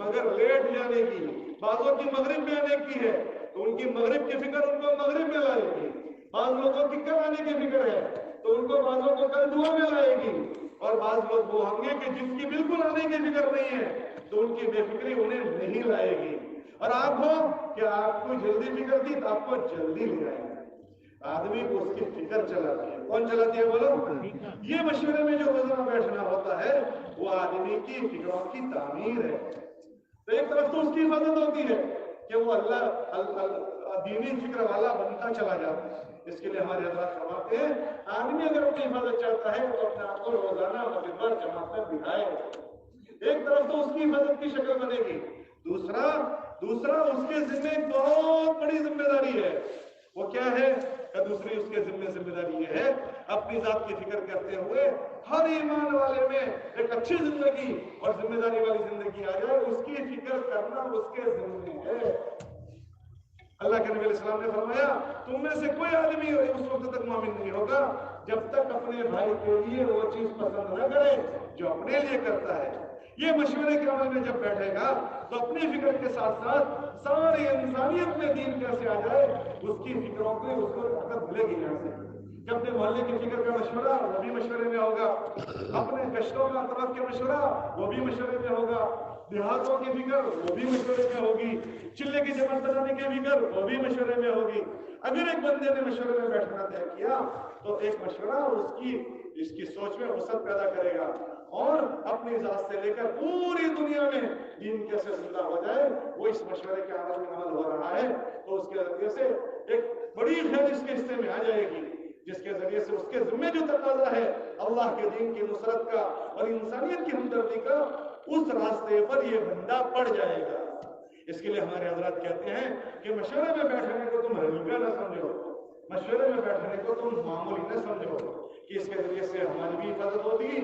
مگر لیٹ جانے کی, بعضوں کی مغرب میں آنے کی ہے تو ان کی مغرب کی فکر ان کو مغرب میں لائے گی. بعض لوگوں کی کل آنے کی فکر ہے تو ان کو بعضوں کو کل دعا میں لائے گی. اور بعض لوگ وہ ہوں گے کہ جن کی بالکل آنے کی فکر نہیں ہے تو ان کی بے فکری انہیں نہیں لائے گی. اور آپ ہو کہ آپ کو جلدی فکر تھی تو آپ کو جلدی لے آئے گی. آدمی کو اس کی فکر چلاتی ہے. کون چلاتی ہے بولو؟ یہ مشورے میں جو روزانہ بیٹھنا ہوتا ہے وہ آدمی کی فکروں کی تعمیر ہے. تو ایک طرف تو اس کی حفاظت ہوتی ہے کہ وہ اللہ دینی فکر والا بنتا چلا جاتا ہے. اس کے لیے ہمارے حضرات فرماتے ہیں آدمی اگر اپنی حفاظت چاہتا ہے تو اپنے آپ کو روزانہ مسجد جماعت میں بٹھائے. ایک طرف تو اس کی حفاظت کی شکل بنے گی, دوسرا اس کے ذمہ ایک بہت بڑی ذمہ داری ہے. وہ کیا ہے کہ دوسری اس کے ذمہ داری یہ ہے اپنی ذات کی فکر کرتے ہوئے ہر ایمان والے میں ایک اچھی زندگی اور ذمہ داری والی زندگی آ جائے. اس کی فکر کرنا اس کے ذمہ ہے. اللہ کے نبی علیہ السلام نے فرمایا تم میں سے کوئی آدمی اس وقت تک مومن نہیں ہوگا جب تک اپنے بھائی کے لیے وہ چیز پسند نہ کرے جو اپنے لیے کرتا ہے. یہ مشورے کے عمل میں جب بیٹھے گا تو اپنی فکر کے ساتھ ساتھ ساری انسانیت میں دین کیسے آ جائے اس کی فکروں کی اس کو طاقت ملے گی. یہاں سے کہ اپنے محلے کی فکر کا مشورہ وہ بھی مشورے میں ہوگا, اپنے گشتوں کا طرف کے مشورہ وہ بھی مشورے میں ہوگا, دیہاتوں کی فکر وہ بھی مشورے میں ہوگی, چلے کی جماعت بنانے کی فکر وہ بھی مشورے میں ہوگی. اگر ایک بندے نے مشورے میں بیٹھنا طے کیا تو ایک مشورہ اس کی سوچ میں وسعت پیدا کرے گا اور اپنی ذات سے لے کر پوری دنیا میں دین کیسے زندہ ہو جائے وہ اس مشورے کے عمل میں عمل ہو رہا ہے. تو اس کے ذریعے سے ایک بڑی خیر اس کے حصے میں آ جائے گی جس کے ذریعے سے اس کے ذمہ جو تقاضا ہے اللہ کے دین کی نصرت کا اور انسانیت کی ہمدردی کا اس راستے پر یہ بندہ پڑ جائے گا. اس کے لیے ہمارے حضرات کہتے ہیں کہ مشورے میں بیٹھنے کو تم ہلکا نہ سمجھو, مشورے میں بیٹھنے کو تم معمولی نہ سمجھو کہ اس کے ذریعے سے ہماری بھی حفاظت ہوگی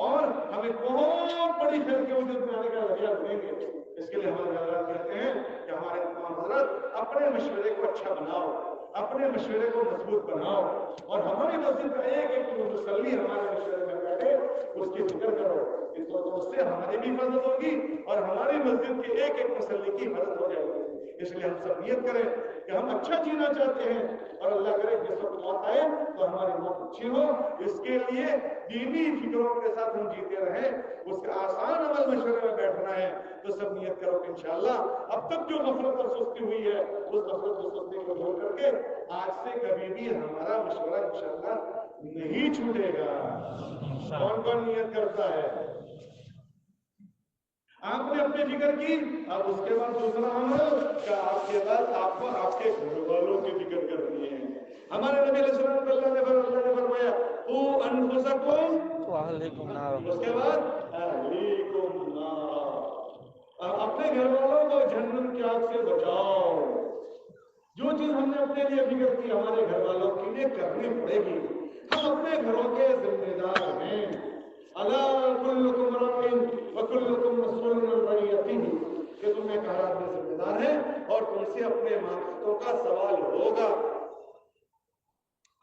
اور ہمیں بہت بڑی خیر کے وجود میں آنے کا ذریعہ بنیں گے. اس کے لیے ہمارے حضرات کہتے ہیں کہ ہمارے تمام حضرات اپنے مشورے کو اچھا بناؤ, اپنے مشورے کو مضبوط بناؤ اور ہماری مسجد کا ایک مسلی ہمارے مشورے میں بیٹھے اس کی فکر کرو. تو اس سے ہماری بھی حفاظت ہوگی اور ہماری مسجد کے ایک مسلی کی حفاظت ہو جائے گی. اس لیے ہم سب نیت کریں کہ ہم اچھا جینا چاہتے ہیں اور اللہ کرے جس وقت موت آئے تو ہماری موت اچھی ہو. اس کے لیے دینی فکروں کے ساتھ ہم جیتے رہیں. اس کا آسان عمل مشورے میں بیٹھنا ہے تو سب نیت کرو کہ انشاءاللہ اب تک جو غفلت اور سستی ہوئی ہے اس غفلت اور سستی کو دور کر کے آج سے کبھی بھی ہمارا مشورہ انشاءاللہ نہیں چھوٹے گا. کون کون نیت کرتا ہے؟ آپ نے اپنی فکر کی. اب اس کے بعد دوسرا عمل کہ آپ کے بعد آپ کو آپ کے گھر والوں کی فکر کرنی ہے. ہمارے نبی علیہ السلام اللہ نے فرمایا قوا انفسکم واہلیکم نارا, اس کے بعد اہلیکم نارا, اپنے گھر والوں کو جہنم کی آگ سے بچاؤ. جو چیز ہم نے اپنے لیے فکر کی ہمارے گھر والوں کے لیے کرنی پڑے گی. ہم اپنے گھروں کے ذمہ دار ہیں. الا کلکم راع وکلکم مسئول عن رعیتہ, کہ تم نے کہا اپنے ذمہ دار ہیں اور تم سے اپنے مالکوں کا سوال ہوگا.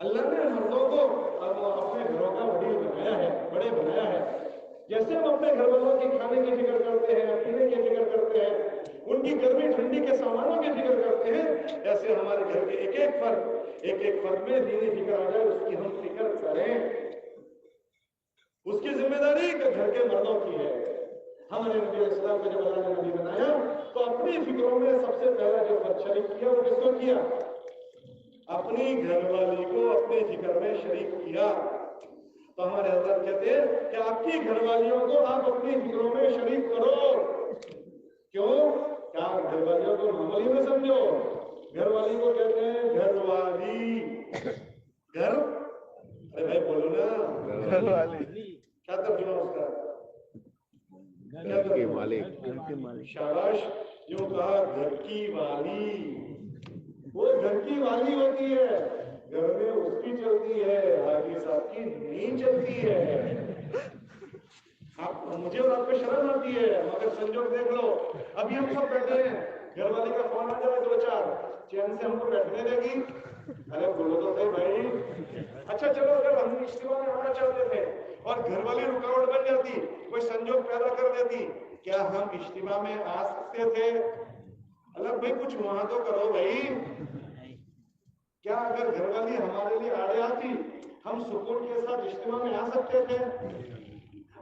اللہ نے مردوں کو اپنے گھروں کا بڑے بنایا ہے. جیسے ہم اپنے گھر والوں کی کھانے کی فکر کرتے ہیں, پینے کی فکر کرتے ہیں, ان کی گرمی ٹھنڈی کے سامانوں کی فکر کرتے ہیں, ایسے ہمارے گھر کے ایک ایک فرد میں دینی فکر آ جائے اس کی ہم فکر کریں. اس کی ذمہ داری کہ گھر کے مردوں کی ہے. ہمارے نبی علیہ السلام کو جب اللہ نے نبی بنایا تو اپنی فکروں میں سب سے پہلا جو شریک کیا وہ کس کو کیا؟ اپنی گھر والی کو اپنے فکر میں شریک کیا. تو ہمارے حضرت کہتے ہیں کہ آپ کی گھر والیوں کو آپ اپنی فکروں میں شریک کرو. کیوں؟ کیا گھر والیوں کو معمولی میں سمجھو. گھر والی کو کہتے ہیں گھر والی. گھر، ارے بھائی بولو نا، گھر والی کیا ترجمہ اس کا؟ گھر کے مالک. شاباش. یوں کہا گھر کی والی. وہ گھر کی والی ہوتی ہے، گھر میں اس کی چلتی ہے، حاجی صاحب کی نہیں چلتی ہے. آپ مجھے اور آپ کو شرم آتی ہے، مگر سنجوگ دیکھ لو. ابھی ہم سب بیٹھے ہیں، گھر والی کا فون آ جائے 2-4 چین سے ہم کو بیٹھنے دے گی؟ ارے بولو تو صحیح بھائی. اچھا چلو اگر ہم اجتماع میں آنا چاہتے تھے اور گھر والی رکاوٹ بن جاتی، کوئی سنجوگ پیدا کر دیتی، کیا ہم اجتماع میں آ سکتے تھے؟ اللہ بھائی کچھ وہاں تو کرو بھائی. کیا اگر گھر والی ہمارے لیے آڑے آتی ہم سکون کے ساتھ اجتماع میں آ سکتے تھے؟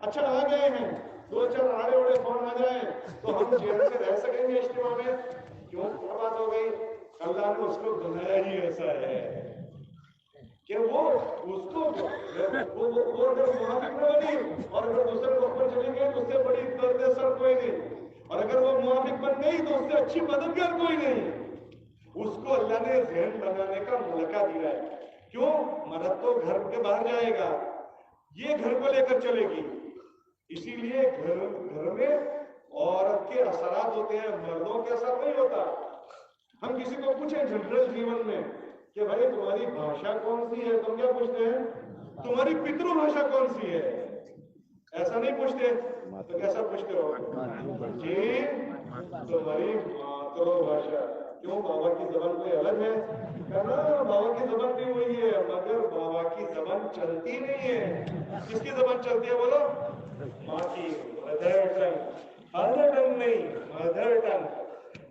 اچھا آ گئے ہیں، 2-4 آڑے اوڑے فون آ جائیں تو ہم چین سے رہ سکیں گے اجتماع میں؟ کیوں کیا بات ہو گئی؟ اللہ نے اس کو بنایا ہی ایسا ہے کہ وہ اس کو وہ اگر موافق نہ بنی اور اگر دوسرے لوگ پر چلی گئی تو اس سے بڑی درد سر کوئی نہیں، اور اگر وہ موافق بن گئی تو اس سے اچھی مددگار کوئی نہیں. اس کو اللہ نے ذہن بنانے کا ملکہ دیا ہے. کیوں؟ مرد تو گھر کے باہر جائے گا، یہ گھر کو لے کر چلے گی. اسی لیے گھر میں عورت کے اثرات ہوتے ہیں، مردوں کے اثر نہیں ہوتا. ہم کسی کو پوچھیں جنرل جیون میں کہ بھائی تمہاری بھاشا کون سی ہے، تم کیا پوچھتے ہیں؟ تمہاری پترو بھاشا کون سی ہے؟ ایسا نہیں پوچھتے. تو کیسا پوچھتے ہو؟ جی تمہاری ماترو بھاشا. کیوں؟ بابا کی زبان کوئی الگ ہے؟ کہنا بابا کی زبان بھی وہی ہے، مگر بابا کی زبان چلتی نہیں ہے. کس کی زبان چلتی ہے بولو؟ ماں کی، مدر ٹنگ. فادر ٹنگ نہیں، مدر ٹنگ.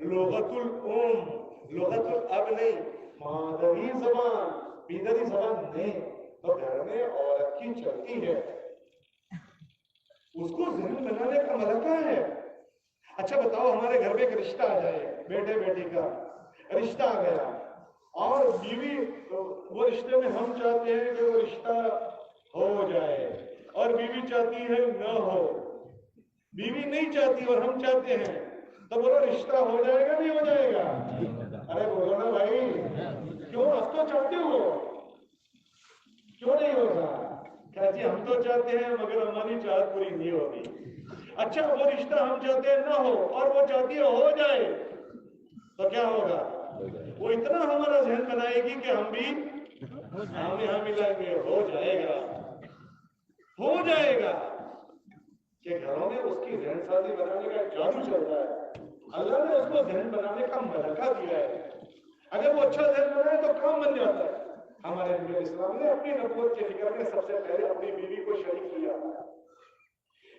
لغت الام، لغت الاب نہیں، مادری زبان، پیدری زبان نہیں. تو گھر میں عورت کی چلتی ہے، اس کو ذہن بنانے کا ملکہ ہے. اچھا بتاؤ ہمارے گھر میں ایک رشتہ آ جائے، بیٹے بیٹی کا رشتہ آ گیا، اور بیوی وہ رشتے میں ہم چاہتے ہیں کہ وہ رشتہ ہو جائے اور بیوی چاہتی ہے نہ ہو. بیوی نہیں چاہتی اور ہم چاہتے ہیں، تو بولو رشتہ ہو جائے گا نہیں ہو جائے گا؟ ارے بولو نا بھائی. کیوں؟ اب تو چاہتے ہو، کیوں نہیں ہوگا؟ کہا جی ہم تو چاہتے ہیں مگر ہماری چاہت پوری نہیں ہوگی. اچھا وہ رشتہ ہم چاہتے ہیں نہ ہو اور وہ چاہتی ہے ہو جائے، تو کیا ہوگا؟ وہ اتنا ہمارا ذہن بنائے گی کہ ہم بھی ہاں ملائیں گے. ہو جائے گا، ہو جائے گا. کہ گھروں میں اس کی ذہن سازی بنانے کا جادو چلتا ہے. اللہ نے اس کو ذہن بنانے کا ملکہ دیا ہے. اگر وہ اچھا ذہن بنائے تو کام بن جاتا ہے. ہمارے نبی علیہ السلام نے اپنی نبوت کے فکر میں سب سے پہلے اپنی بیوی کو شریک کیا.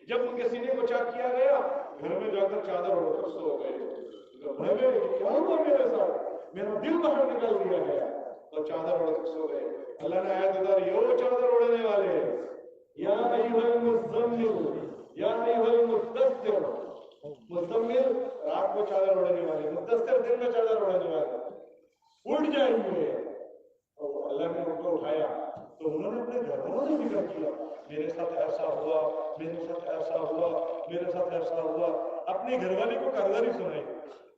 جب ان کے سینے کو چاک کیا گیا، گھر میں جا کر چادر اوڑھ کر سو گئے. کیا ہوا میرے ساتھ؟ میرا دل باہر نکال دیا گیا. تو چادر اوڑھ کر سو گئے. اللہ نے آیت اتاری، یو چادر اوڑھنے والے، یا ایھا المزمل، یا ایھا المدثر. مزمل رات کو چادر اوڑھنے والے، مدثر دن میں چادر اوڑھنے والے، اٹھ جائیے. اللہ نے ان کو اٹھایا تو انہوں نے اپنے گھروں سے فکر کیا، میرے ساتھ ایسا ہوا، میرے ساتھ ایسا ہوا، میرے ساتھ ایسا ہوا. اپنی گھر والی کو کارگاری سنائی.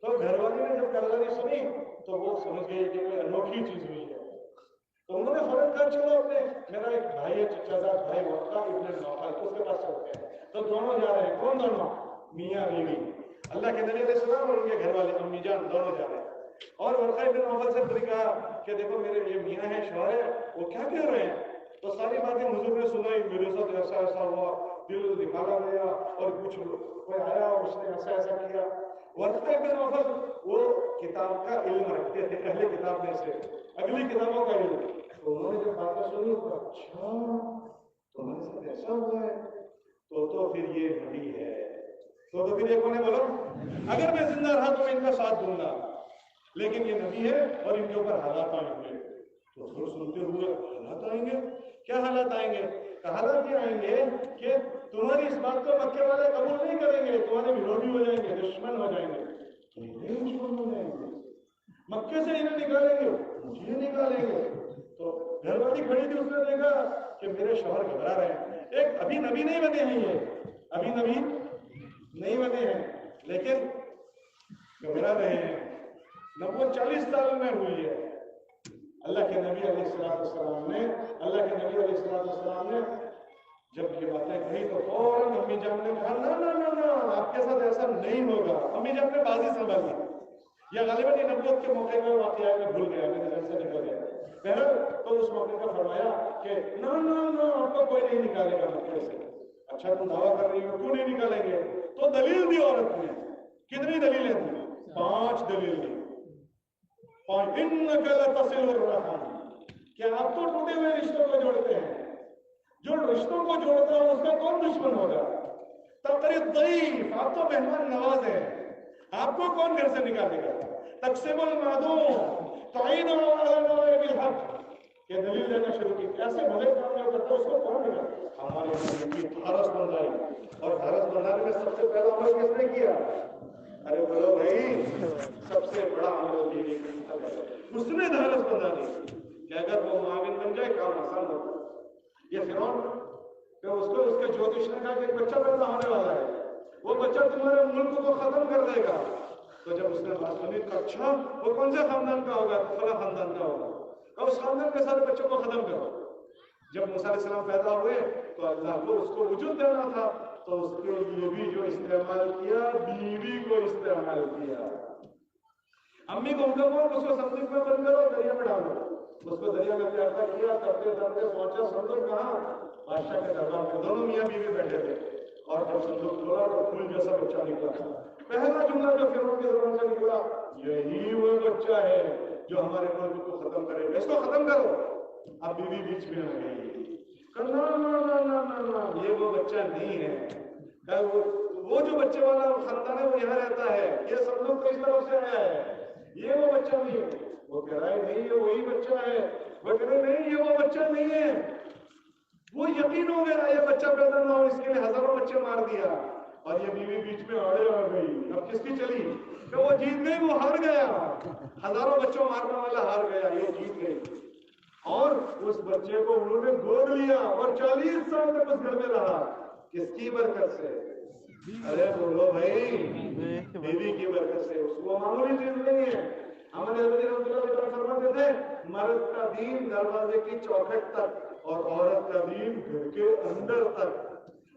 تو گھر والی نے جب کارگاری سنی تو وہ سمجھ گئی کہ کوئی انوکھی چیز ہوئی ہے. تو انہوں نے فوراً کہا چلو اپنے، میرا ایک بھائی ہے چچا زاد بھائی ورقہ ابن نوفل، اس کے پاس چلتے ہیں. تو دونوں جا رہے ہیں. کون دونوں؟ میاں بیوی. اللہ کے نبی علیہ السلام اور ان کے گھر والے امی جان دونوں جا رہے ہیں. اور ورقہ ابن نوفل سے پھر کہا کہ دیکھو میرے یہ میاں ہیں، شوہر ہے، وہ کیا کہہ رہے ہیں؟ تو ساری باتیں حضور نے سنائی. میرے ساتھ ایسا ایسا ہوا، دل نکالا گیا، اور کچھ کوئی آیا اور اس نے ایسا ایسا کیا. ورقہ ابن نوفل وہ کتاب کا علم رکھتے تھے، اہل کتاب میں سے، اگلی کتابوں کا علم. تو انہوں نے جب باتیں سنی تو اچھا تمہارے ساتھ ایسا ہوا ہے، تو پھر یہ نبی ہے. تو پھر ایک نے بولو اگر میں زندہ رہا تو میں ان کا ساتھ دوں گا، لیکن یہ نبی ہے اور ان کے اوپر حالات آئیں گے. تو پھر سنتے ہوئے حالات آئیں گے. کیا حالات آئیں گے؟ حالات یہ آئیں گے کہ تمہاری اس بات کو مکے والے قبول نہیں کریں گے, تمہارے ورودھی ہو جائیں گے, دشمن ہو جائیں گے. دشمن ہو جائیں گے, مکے سے انہیں نکالیں گے, مجھے نکالیں گے. تو گھر والی کھڑی تھی, اس نے دیکھا کہ میرے شوہر گھبرا رہے ہیں. ایک ابھی نبی نہیں بنے ہیں, یہ ابھی نبی نہیں بنے ہیں, لیکن گھبرا رہے ہیں. نبوت 40 سال میں ہوئی ہے. اللہ کے نبی علیہ السلام نے جب یہ باتیں کہی تو فوراً امی جان نے کہا نہ آپ کے ساتھ ایسا نہیں ہوگا. امی جان نے بازی سنبھالی, یا غالباً یہ نبوت کے موقع میں واقعہ میں بھول گیا, میرے گھر سے نکل گیا. بہرحال تو اس موقع پر فرمایا کہ نہ آپ کو کوئی نہیں نکالے گا مکے سے. اچھا تم دعویٰ کر رہی ہو, کیوں نہیں نکالیں گے؟ تو دلیل دی عورت نے. کتنی دلیلیں دی؟ 5 دلیل دی. إِنَّكَ لَتَصِلُ الرَّحِمَ, کہ آپ تو ٹوٹے ہوئے رشتوں کو جوڑتے ہیں. جو رشتوں کو جوڑتا ہے اس کا کون دشمن ہوگا؟ تقری الضیف, آپ تو مہمان نواز ہیں, آپ کو کون گھر سے نکالے گا؟ تقسیم المعدوم تعین بالحق, کہ دلیل دینا شروع کی. ایسے بھلے کام جو کرتا ہے اس کو کون نکالے؟ ہمارے نبی کی دھارس بندائی, اور دھارس بندانے میں سب سے پہلا عمل کس نے کیا؟ ارے بولو بھائی, سب سے بڑا عمل اس نے دھارس بندانی کہ اگر وہ معاون بن جائے کام آسان ہوتا. یہ فرعون کہ اس کے جوتش نے کہا کہ ایک بچہ پیدا ہونے والا ہے, وہ بچہ تمہارے ملک کو ختم کر دے گا. تو جب اس نے بات سنی تو اچھا وہ کون سے خاندان کا ہوگا؟ فلاں خاندان کا ہوگا. اور اس خاندان کے سارے بچوں کو ختم کرو. جب موسیٰ علیہ السلام پیدا ہوئے تو اللہ کو اس کو وجود دینا تھا, تو اس کے لیے بھی جو استعمال کیا, بیوی کو استعمال کیا. امی کو حکم ہو اس کو صندوق میں بند کرو, دریا میں ڈالو. اس کو دریا میں پیاسا کیا, کرتے کرتے پہنچا صندوق کہاں؟ بادشاہ کے دربار میں. دونوں میاں بیوی بیٹھے تھے, اور جب صندوق کھولا تو پھول جیسا بچہ نکلا. پہلا جملہ جو فرعون کی زبان سے نکلا, یہی وہ بچہ ہے جو ہمارے ملک کو ختم کرے گا, اس کو ختم کرو. اب بیوی بیچ میں آ گئی, نہ یہ وہ بچہ نہیں ہے. وہ جو بچے والا خاندان ہے وہ یہاں رہتا ہے, یہ صندوق تو اس طرف سے آیا ہے, یہ وہ بچہ نہیں ہے. وہ کہہ رہا ہے نہیں یہ وہی بچہ ہے. وہ کہہ رہے نہیں یہ وہ بچہ نہیں ہے. وہ یقین ہو گیا یہ بچہ پیدا نہ ہو, اس کے لیے ہزاروں بچے مار دیا. اور یہ بیوی بیچ میں آڑے آ گئی. اب کس کی چلی کہ وہ جیت گئی, وہ ہار گیا. ہزاروں بچوں مارنے والا ہار گیا, یہ جیت گئی. اور اس بچے کو انہوں نے گود لیا اور 40 سال تک اس گھر میں رہا. کس کی برکت سے؟ ارے بولو بھائی, بیوی کی برکت سے. اس کو معمولی چیز نہیں ہے. ہمارے حضرت رسول اللہ فرماتے تھے مرد کا دین دروازے کی چوکھٹ تک اور عورت کا دین گھر کے اندر تک.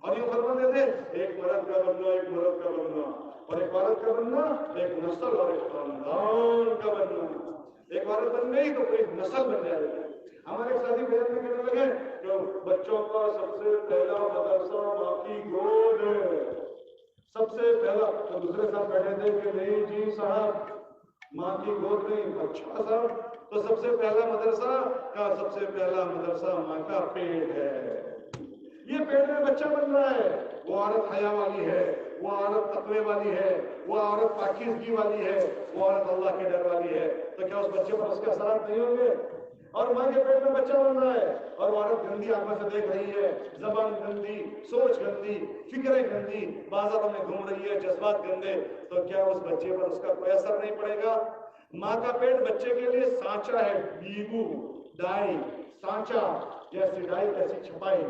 اور یہ فرماتے تھے ایک مرد کا بننا ایک مرد کا بننا, اور ایک عورت کا بننا ایک نسل اور ایک خاندان کا بننا. ایک عورت بن گئی تو ایک نسل بن جائے گی. ہمارے ساتھی بیان میں کہنے لگے کہ بچوں کا سب سے پہلا مدرسہ ماں کی گود ہے. سب سے پہلا. تو دوسرے ساتھ بیٹھے تھے کہ نہیں جی صاحب ماں کی گود نہیں. اچھا صاحب, تو سب سے پہلا مدرسہ کا سب سے پہلا مدرسہ ماں کا پیٹ ہے. یہ پیٹ میں بچہ بن رہا ہے. وہ عورت حیا والی ہے, وہ عورت تقوی والی ہے, وہ عورت پاکیزگی والی ہے, وہ عورت اللہ کے ڈر والی ہے. تو کیا اس بچے پر اس کے اثرات نہیں ہوں گے؟ اور ماں کے پیٹ میں بچہ بن رہا ہے اور عورت گندی آنکھوں سے دیکھ رہی ہے, زبان گندی, سوچ گندی, فکریں گندی, بازاروں میں گھوم رہی ہے, جذبات گندے. تو کیا اس بچے پر اس کا کوئی اثر نہیں پڑے گا؟ ماں کا پیٹ بچے کے لیے سانچا ہے, بیگو, ڈائی, سانچا جیسی ڈائی ایسی چھپائی,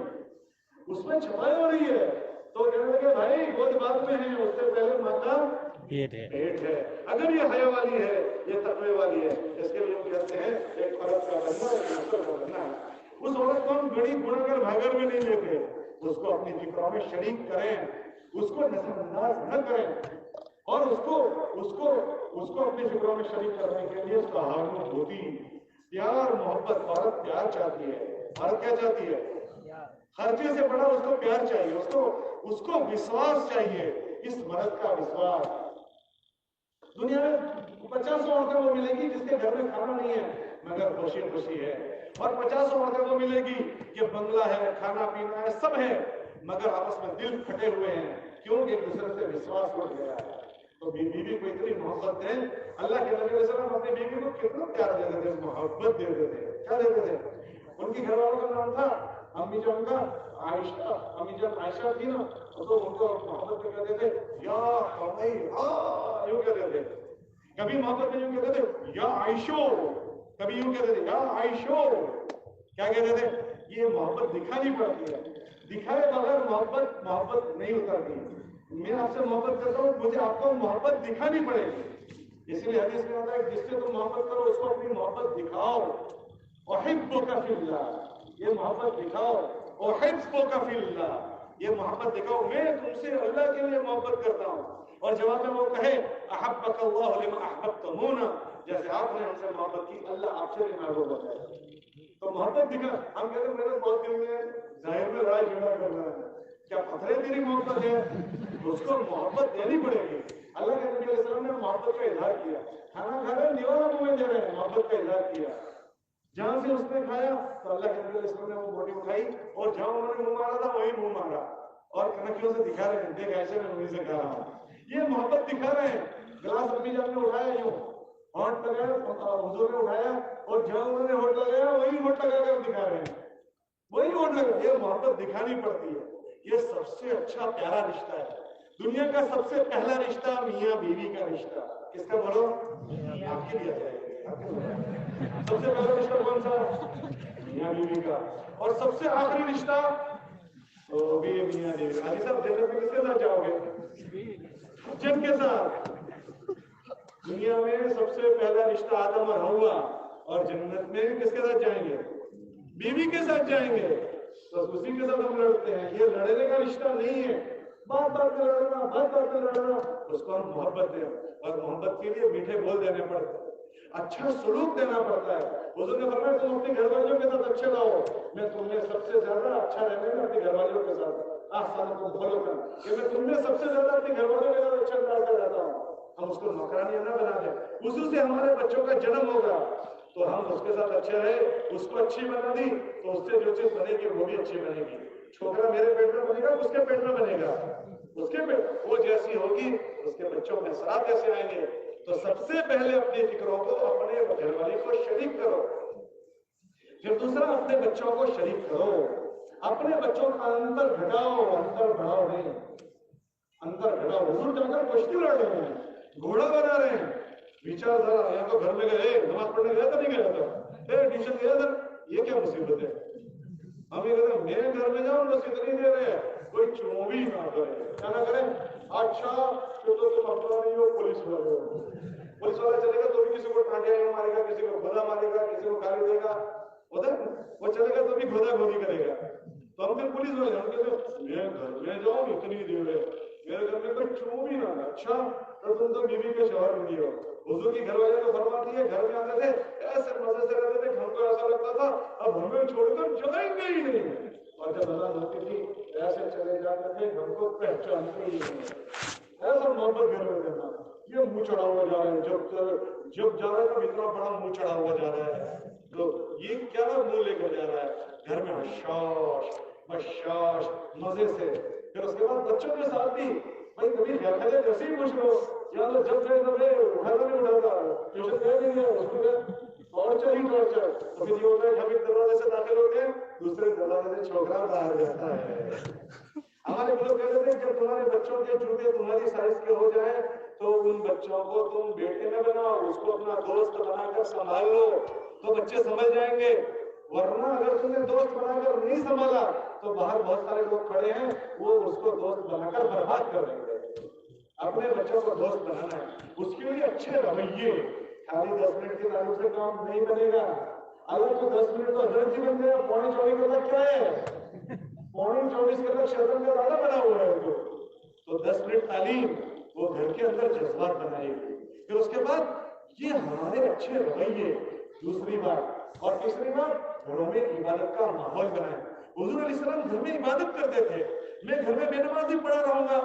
اس میں چھپائی ہو رہی ہے. تو کہنے لگے بھائی گود بعد میں ہے, اس سے پہلے ماں کا پیٹ ہے. اگر یہ حیا والی ہے, یہ تقوی والی ہے, اس کے لیے ہم کہتے ہیں ایک عورت کا بننا ایک نسل کا بننا ہے. اس عورت کو ہم گڑی گھوڑ کر بھاگر میں نہیں لیتے, اس کو اپنی فکروں میں شریک کریں, اس کو نظر انداز نہ کریں, اور اس کو اپنی فکروں میں شریک کرنے کے لیے تحامل ہوتی. پیار محبت, عورت پیار چاہتی ہے. عورت کیا چاہتی ہے؟ ہر چیز سے بڑا اس کو پیار چاہیے, اس کو وشواس چاہیے. اس مرد کا وشواس. دنیا میں 50 عورتیں وہ ملے گی جس کے گھر میں کھانا نہیں ہے مگر خوشی خوشی ہے, اور 50 عورتیں وہ ملے گی کہ بنگلہ ہے, کھانا پینا ہے, سب ہے, مگر آپس میں دل پھٹے ہوئے ہیں. کیوں کہ ایک دوسرے سے وشواس اٹھ گیا ہے. تو بیوی کو اتنی محبت ہے. اللہ کے نبی علیہ السلام اپنی بیوی کو کتنا پیار دیتے تھے, محبت دیتے تھے. کیا دیتے تھے؟ ان کے گھر والوں کا نام تھا امی جان کا عائشہ. امی جان عائشہ تھی نا تو ان کو محبت میں کہتے تھے یا حمیدہ، یوں کہتے تھے. کبھی محبت میں یوں کہتے تھے یا عائشو، کبھی یوں کہتے تھے یا عائشو. کیا کہتے تھے؟ یہ محبت دکھانی پڑتی ہے، دکھائے بغیر محبت نہیں اترتی. میں آپ سے محبت کرتا ہوں، مجھے آپ کو محبت دکھانی پڑے گی. اسی لیے حدیث میں آتا ہے جس سے تم محبت کرو اس کو اپنی محبت دکھاؤ. احبک فی اللہ، یہ محبت دکھاؤ. احبک فی اللہ، یہ محبت دکھاؤ. میں تم سے اللہ کے لیے محبت کرتا ہوں. اور جواب میں وہ کہے احبک اللہ لما احببتمونا، جیسے آپ نے ہم سے محبت کی اللہ آپ سے بھی محبت ہے. تو محبت دکھا. ہم کہتے ہیں میرے بہت دل میں ظاہر میں لڑائی جھگڑا کرنا ہے، کیا پتھرے تیری محبت ہے؟ اس کو محبت دینی پڑے گی. اللہ کے نبی علیہ السلام نے محبت کا اظہار کیا. کھانا کھا رہے دیوانا منہ میں دے رہے ہیں، محبت کا اظہار کیا. جہاں سے اس نے کھایا تو اللہ کے نبی علیہ السلام نے وہ روٹی اٹھائی اور جہاں انہوں نے منہ مارا تھا وہی منہ مارا اور کنکھیوں سے دکھا رہے ہیں دیکھ ایسے میں وہیں سے کھا رہا ہوں. یہ محبت دکھا رہے ہیں. گلاس امی جان نے اٹھایا یوں ہاتھ لگایا، حضور نے اٹھایا اور جہاں انہوں نے ہوٹ لگایا وہی ہوٹ لگا کر دکھا رہے ہیں، وہی ہوٹ لگا. یہ محبت دکھانی پڑتی ہے. یہ سب سے اچھا پیارا رشتہ ہے. دنیا کا سب سے پہلا رشتہ میاں بیوی کا رشتہ. کس کا بولو؟ آپ کے دیا جائے گا. سب سے پہلا رشتہ کون سا؟ میاں بیوی کا. اور سب سے آخری رشتہ وہ بھی میاں بیوی. حاجی صاحب جنت میں کس کے ساتھ جاؤ گے؟ جن کے ساتھ. دنیا میں سب سے پہلا رشتہ آدم اور حوا، اور جنت میں کس کے ساتھ جائیں گے؟ بیوی کے ساتھ جائیں گے. تو اسی کے ساتھ ہم لڑتے ہیں. یہ لڑنے کا رشتہ نہیں ہے، بات بات میں لڑنا، بات بات میں لڑنا. اس کو ہم محبت دیں، اور محبت کے لیے میٹھے بول دینے پڑتے ہیں، اچھا سلوک دینا پڑتا ہے. حضور نے فرمایا تم اپنے گھر والوں کے ساتھ اچھے رہو، میں تم میں سب سے زیادہ اچھا رہنے میں اپنے گھر والوں کے ساتھ احسنکم خلقا، کہ میں تم میں سب سے زیادہ اپنے گھر والوں کے ساتھ اچھا کرتا رہتا ہوں. ہم اس کو نوکرانیہ نہ بنا دیں. اسی سے ہمارے بچوں کا جنم ہوگا تو ہم اس کے ساتھ اچھے رہے، اس کو اچھی بنا دی تو اس سے جو چیز بنے گی وہ بھی اچھی بنے گی. چھوکرا میرے پیٹ میں بنے گا اس کے پیٹ میں بنے گا، اس کے پیٹ وہ جیسی ہوگی اس کے بچوں میں اثرات کیسے آئیں گے. تو سب سے پہلے اپنی فکروں کو اپنے گھر والے کو شریک کرو. پھر دوسرا اپنے بچوں کو شریک کرو. اپنے بچوں کا اندر گھٹاؤ، اندر بڑھاؤ نہیں. اندر گھٹاؤ. حضور جا کر کشتی لڑ رہے ہیں، گھوڑا بنا رہے ہیں. بیچارہ ذرا یا تو گھر میں گئے نماز پڑھنے گیا تھا نہیں گیا تھا، ٹیوشن گیا تھا. یہ کیا مصیبت ہے؟ ہم یہ کہتے ہیں میں گھر میں جاؤں بس اتنی دے رہے ہیں، کوئی چوبی نہ کرے. کیا نہ کرے؟ اچھا تو تم اپنا نہیں ہو، پولیس والے ہو. پولیس والا چلے گا تو بھی کسی کو ٹانٹیا مارے گا، کسی کو گھوڑا مارے گا، کسی کو گالی دے گا. ادھر وہ چلے گا تو بھی گھوڑا گھوڑی کرے گا. تو ہم پھر پولیس والے ہم کہتے ہیں میں گھر میں جاؤں اتنی دیر ہے، میرے گھر میں کوئی چوبی نہ. اچھا تو تم تو بیوی کے شوہر نہیں ہو. حضور کی گھر والے کو فرماتی ہے گھر میں آتے تھے ایسے مزے سے رہتے تھے، ہم کو ایسا لگتا تھا اب ہمیں چھوڑ کر جائیں گے ہی نہیں. اور جب اذان ہوتی تھی ایسے چلے جاتے تھے ہم کو پہچانتے ہی نہیں. ایسا محبت گھر میں دینا. یہ منہ چڑھا ہوا جا رہا ہے، جب جا رہا ہے تب اتنا بڑا منہ چڑھا ہوا جا رہا ہے. تو یہ کیا منہ لے کر جا رہا ہے؟ گھر میں حشاش بشاش مزے سے. پھر اس کے بعد بچوں کے ساتھ بھی بھائی کبھی خیال کرے جیسے ہی خوش ہو یا تو جب گئے تو اٹھاتا نہیں اٹھاتا، ٹیوشن گئے نہیں گیا اس کو ٹارچر ہی ٹارچر. تو پھر یہ ہوتا ہے ہم ایک دروازے سے داخل ہوتے ہیں دوسرے دروازے سے چھوکرا باہر جاتا ہے. ہمارے لوگ کہتے ہیں جب تمہارے بچوں کے جوتے تمہاری سائز کے ہو جائیں تو ان بچوں کو تم بیٹے میں بناؤ، اس کو اپنا دوست بنا کر سنبھال لو تو بچے سمجھ جائیں گے. ورنہ اگر تم نے دوست بنا کر نہیں سنبھالا تو باہر بہت سارے لوگ کھڑے ہیں وہ اس کو دوست بنا کر برباد کر دیں گے. اپنے بچوں کو دوست بنانا ہے، اس کے لیے اچھے رویے. خالی 10 منٹ کے تعلق سے کام نہیں بنے گا. اگر تو 10 منٹ تو حضرت جی بن گیا، 24 گھنٹہ کیا ہے؟ 24 گھنٹہ شیطان کا راجا بنا ہوا ہے. تو 10 منٹ تعلیم وہ گھر کے اندر جذبات بنائے گی. پھر اس کے بعد یہ ہمارے اچھے رویے. دوسری بات اور تیسری بات گھروں میں عبادت کا ماحول بنائے. حضور علیہ السلام گھر میں عبادت کرتے تھے. میں گھر میں بے نمازی پڑھا رہوں گا،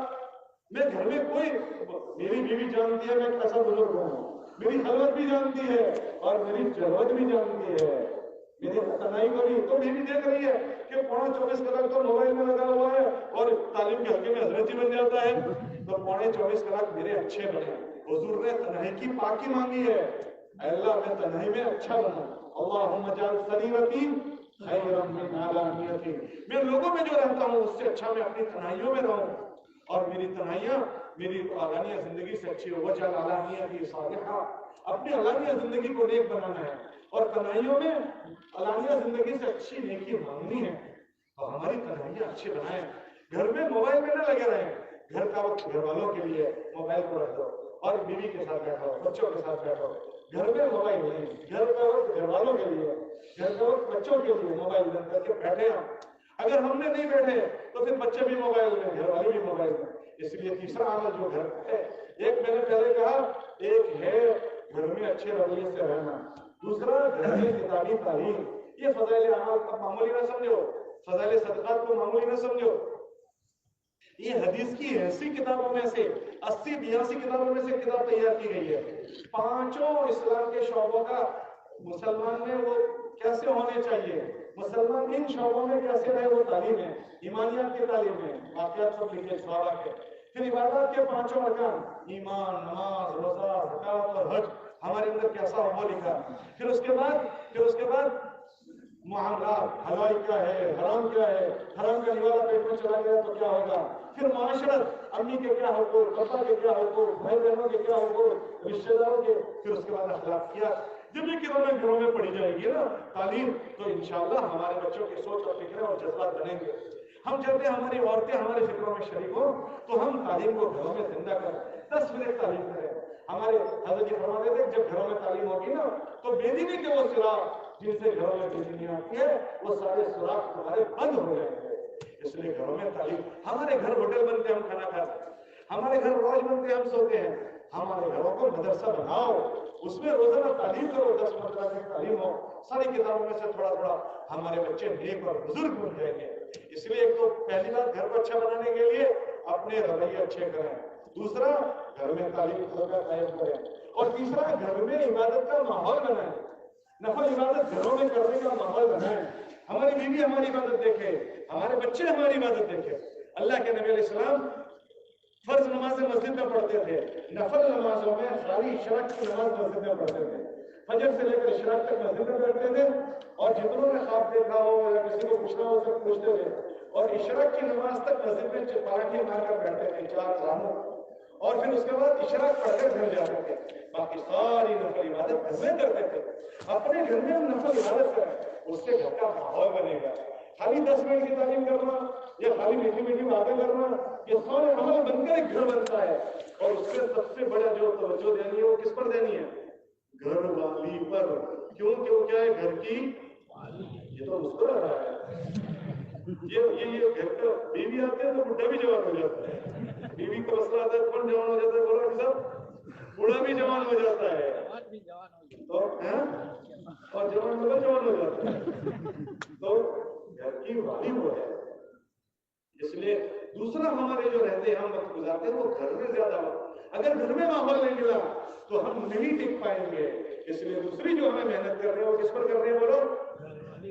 میں گھر میں کوئی میری بیوی جانتی ہے میں کیسا بزرگ ہوں، میری خلوت بھی جانتی ہے اور میری ضرورت بھی جانتی ہے، میری تنہائی کو بھی. تو بیوی دیکھ رہی ہے کہ 24 کلاک تو موبائل میں لگا ہوا ہے اور تعلیم کے حلقے میں حضرت جی بن جاتا ہے. تو 24 کلاک میرے اچھے بنے. حضور نے تنہائی کی پاکی مانگی ہے. اے اللہ میں تنہائی میں اچھا بنا، اللہم اجعل خلیوتی خیرا من علانیتی، میں لوگوں میں جو رہتا ہوں اس سے اچھا میں اپنی تنہائیوں میں رہوں، اور میری تنہائیاں میری علانیہ زندگی سے اچھی ہو، وجعل علانیتی صالحہ، اپنی علانیہ زندگی کو نیک بنانا ہے، اور تنہائیوں میں علانیہ زندگی سے اچھی نیکی مانگنی ہے، اور ہماری تنہائیاں اچھی بنائیں، گھر میں موبائل میں نہ لگے رہیں، گھر کا وقت گھر والوں کے لیے موبائل کو رکھ دو، اور بیوی کے ساتھ بیٹھو، بچوں کے ساتھ بیٹھو، گھر میں موبائل نہیں، گھر کا وقت گھر والوں کے لیے، گھر کا وقت بچوں کے لیے، موبائل بند کر کے بیٹھے ہم، اگر ہم نے نہیں بیٹھے تو پھر بچے بھی موبائل میں، گھر والے بھی موبائل میں، اس لیے تیسرا عمل جو گھر کا ہے، ایک میں نے پہلے کہا ایک ہے گھر میں اچھے رویے سے رہنا، دوسرا گھر میں کتابی تعلیم، یہ فضائل اعمال کا معمولی نہ سمجھو، فضائل صدقات کو معمولی نہ سمجھو، یہ حدیث کی ایسی کتابوں میں سے 80-82 کتابوں میں سے کتاب تیار کی گئی ہے، پانچوں اسلام کے شعبوں کا مسلمان میں وہ کیسے ہونے چاہیے، مسلمان ان شعبوں میں کیسے رہے، وہ تعلیم ہے، ایمانیات کی تعلیم ہے، واقعات سب لکھے سوارا کے، پھر عبادات کے پانچوں ارکان، ایمان، نماز، روزہ، زکات اور حج ہمارے اندر کیسا ہو وہ لکھا، پھر اس کے بعد معاملات، حلال کیا ہے، حرام کیا ہے، حرام کا نوالا پیٹ میں چلا گیا تو کیا ہوگا، پھر معاشرت، امی کے کیا حقوق، پاپا کے کیا حقوق، بھائی بہنوں کے کیا حقوق، رشتہ داروں کے، پھر اس کے بعد اخلاقیات، جب یہ کتابیں گھروں میں پڑھی جائے گی نا تعلیم، تو انشاءاللہ ہمارے بچوں کی سوچ اور فکریں اور جذبات بنیں گے، ہم چاہتے ہیں ہماری عورتیں ہمارے فکروں میں شریک ہوں، تو ہم تعلیم کو گھروں میں زندہ کریں، 10 منٹ تعلیم کریں، ہمارے حضرت جی فرماتے تھے جب گھروں میں تعلیم ہوگی نا تو بے دینی کے وہ سراغ جن سے گھروں میں بے دینی آتی ہے وہ سارے سراغ تمہارے بند ہو جائیں گے، اس لیے گھروں میں تعلیم، ہمارے گھر ہوٹل بنتے ہم کھانا کھاتے ہیں، ہمارے گھر روز بنتے ہم سوتے ہیں، ہمارے گھروں کو مدرسہ بناؤ، اس میں روزانہ تعلیم کرو، 10-15 کی تعلیم ہو، ساری کتابوں میں سے تھوڑا تھوڑا، ہمارے بچے نیک اور بزرگ بن جائیں گے، اس لیے ایک تو پہلی بات گھر کو اچھا بنانے کے لیے اپنے رویے اچھے کریں، دوسرا گھر میں تعلیم کا قائم کریں، اور تیسرا گھر میں عبادت کا ماحول بنائیں، نفل عبادت گھروں میں کرنے کا ماحول بنائیں، ہماری بیوی ہماری عبادت دیکھے، ہمارے بچے ہماری عبادت دیکھے، اللہ کے نبی علیہ السلام فرض نمازیں مسجد میں پڑھتے تھے، نفل نمازوں میں خالی اشراق کی نماز مسجد میں پڑھتے تھے، فجر سے لے کر اشراق تک مسجد میں بیٹھتے تھے، اور جتنوں نے خواب دیکھا ہو یا کسی کو پوچھنا ہو سب پوچھتے تھے، اور اشراق کی نماز تک مسجد میں پراٹھے مار کر بیٹھتے تھے 4 رانوں، اور پھر اس کے بعد اشراق پڑھ کر گھر جاتے تھے، باقی ساری نفل عبادت گھر میں کرتے تھے، اپنے گھر میں ہم نفل عبادت کریں، اس سے گھر کا ماحول بنے گا، خالی 10 منٹ کی تعلیم کرنا یا خالی میٹھی میٹھی باتیں کرنا یہ سارے عمل بن کر ایک گھر بنتا ہے، اور اس میں سب سے بڑا جو توجہ دینی ہے وہ کس پر دینی ہے، گھر والی پر، کیونکہ وہ کیا ہے گھر کی، یہ تو مسکرا رہا ہے، یہ گھر کا بیوی آتے ہیں تو بڈھا بھی جوان ہو جاتا ہے، بیوی کا مسئلہ آتا ہے کون جوان ہو جاتا ہے، بولو صاحب بوڑھا بھی جوان ہو جاتا ہے، تو اور جوان بڑا جوان ہو جاتا ہے، تو گھر کی والی وہ ہے، اس لیے دوسرا ہمارے جو رہتے ہیں ہم وقت گزارتے ہیں وہ گھر میں زیادہ وقت، اگر گھر میں ماحول نہیں ملا تو ہم نہیں ٹک پائیں گے، اس لیے دوسری جو ہمیں محنت کر رہے ہیں وہ کس پر کر رہے ہیں بولو،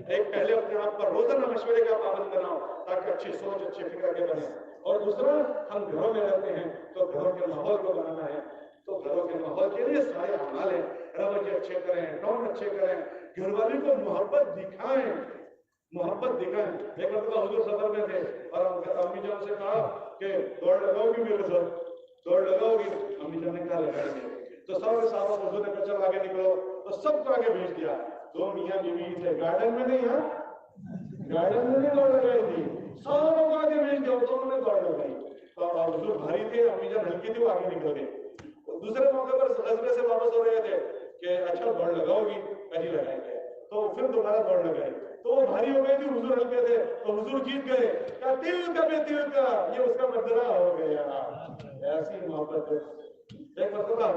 ایک پہلے اپنے آپ پر روزانہ مشورے کا پابند بناؤ تاکہ اچھی سوچ اچھی فکر کے بنے، اور دوسرا ہم گھروں میں رہتے ہیں تو گھروں کے ماحول کو بنانا ہے، تو گھروں کے ماحول کے لیے سارے اعمال ہیں، رویے اچھے کریں، ٹون اچھے کریں، گھر والے کو محبت دکھائیں، محبت دکھائیں، ایک مرتبہ حضور سفر میں تھے اور امی جان سے کہا کہ دوڑ لگاؤ گی میرے ساتھ، دوڑ لگاؤ گی، امی جان نے کہا لگائیں گے، تو سارے صحابہ حضور نے کہا چل آگے نکلو، تو سب کو آگے بھیج دیا، 2 میاں بیوی تھے، گارڈن میں نہیں، ہاں گارڈن میں نہیں دوڑ لگائی تھی، ساروں کو آگے بھیج دیا، تو انہوں نے دوڑ لگائی، تو حضور بھاری تھے، امی جان ہلکی تھی، وہ آگے نکل گئے، دوسرے موقع پر غزوے سے واپس ہو رہے تھے کہ اچھا دوڑ لگاؤ گی، پہلی لگائیں گے، تو پھر دوبارہ دوڑ لگائی، تو وہ بھاری ہو گئی تھی، حضور ہلکے تھے تو حضور جیت گئے، کہا دل کا بے دل کا، یہ اس کا بدلہ ہو گیا، ایسی محبت ہے۔ ایک مرتبہ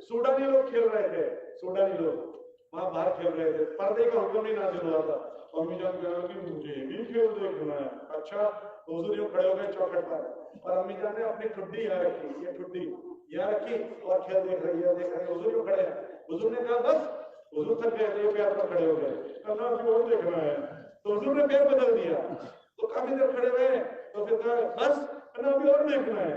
سوڈانی لوگ کھیل رہے تھے، سوڈانی لوگ وہاں باہر کھیل رہے تھے، پردے کا حکم نہیں نازل ہوا تھا، امی جان کہنے لگی مجھے بھی کھیل دیکھنا ہے، اچھا، حضور یوں کھڑے ہو گئے چوکھٹ پر، اور امی جان نے اپنی ٹھڈی یہاں رکھی، یہ ٹھڈی یہاں رکھی اور کھیل دیکھ رہی ہے، دیکھ رہے حضور یوں کھڑے ہیں، حضور نے کہا بس، حضور تک گئے تھے پیار پر کھڑے ہو گئے، کہا ابھی اور دیکھنا ہے، تو حضور نے پیر بدل دیا، تو کافی دیر کھڑے ہوئے تو پھر کہا بس، ابھی اور دیکھنا ہے،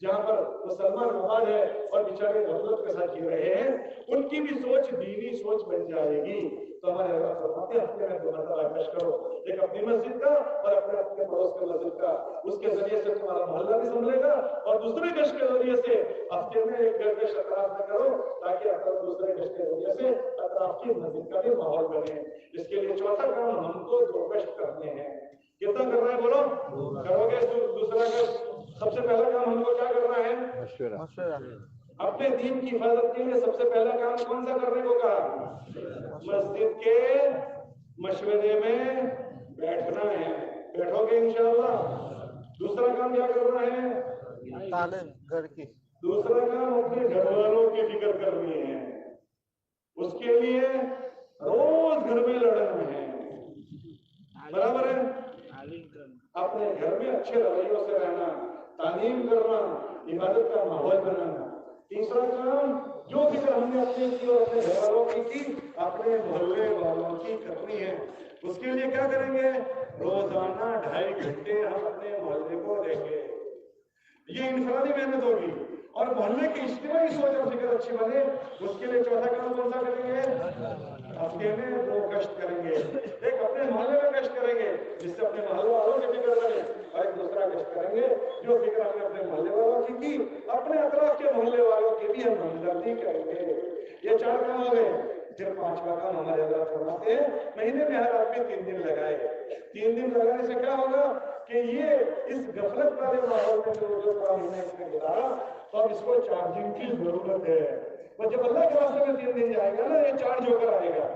جہاں پر مسلمان آباد ہے اور بیچارے غفلت کے ساتھ جی رہے ہیں، ان کی بھی سوچ دینی سوچ بن جائے گی۔ تو ہمارے اللہ فرماتے ہیں ہفتے میں 2 مرتبہ کش کرو، ایک اپنی مسجد کا اور اپنے پڑوس کے مسجد کا، اس کے ذریعے سے تمہارا محلہ بھی سنبھلے گا، اور دوسرے کش کے ذریعے سے ہفتے میں ایک گردش اطراف میں کرو، تاکہ دوسرے کش کے ذریعے سے اطراف کی مسجد کا بھی ماحول بنے۔ اس کے لیے چوتھا کام ہم کو 2 کش کرنے ہیں۔ کتنا کرنا ہے بولو؟ کرو گے دوسرا کش؟ سب سے پہلا کام ہم کو کیا کرنا ہے؟ مشورہ۔ اپنے دین کی حفاظت کے لیے سب سے پہلا کام کون سا کرنے کو کہا؟ مسجد کے مشورے میں بیٹھنا ہے۔ بیٹھو گے انشاءاللہ۔ دوسرا کام کیا کرنا ہے؟ تعلیم گھر کی۔ دوسرا کام اپنے گھر والوں کی فکر کرنی ہے، اس کے لیے روز گھر میں لڑنا ہے، برابر ہے؟ اپنے گھر میں اچھے رویوں سے رہنا، تعلیم کرنا، عبادت کا ماحول بنانا۔ تیسرا کام جو فکر ہم نے اپنے کی اور اپنے گھر والوں کی کی، اپنے محلے والوں کی کرنی ہے۔ اس کے لیے کیا کریں گے؟ روزانہ 2.5 گھنٹے ہم اپنے محلے کو دیں گے۔ یہ انفرادی محنت ہوگی، اور محلے کی اجتماعی سوچ اور فکر اچھی بنے، اس کے لیے چوتھا کام کون سا کریں گے؟ ہفتے میں 2 گشت کریں گے۔ ایک اپنے محلے میں گشت کریں گے جس سے اپنے محلے والوں کی فکر بنے، اور ایک دوسرا گشت کریں گے جو فکر ہم نے اپنے محلے والوں کی کی، اپنے اطراف کے محلے والوں کی بھی ہم ہمدردی کریں گے۔ یہ 4 کام ہو گئے۔ پھر 5واں کام ہمارے اللہ فرماتے ہیں مہینے میں ہر آدمی 3 دن لگائے۔ 3 دن لگانے سے کیا ہوگا کہ یہ اس غفلت والے ماحول میں جو کام ہم نے اس میں گزارا، تو اب اس کو چارجنگ کی ضرورت ہے۔ اور جب اللہ کے راستے میں 3 دن جائے گا نا، یہ چارج ہو کر آئے گا،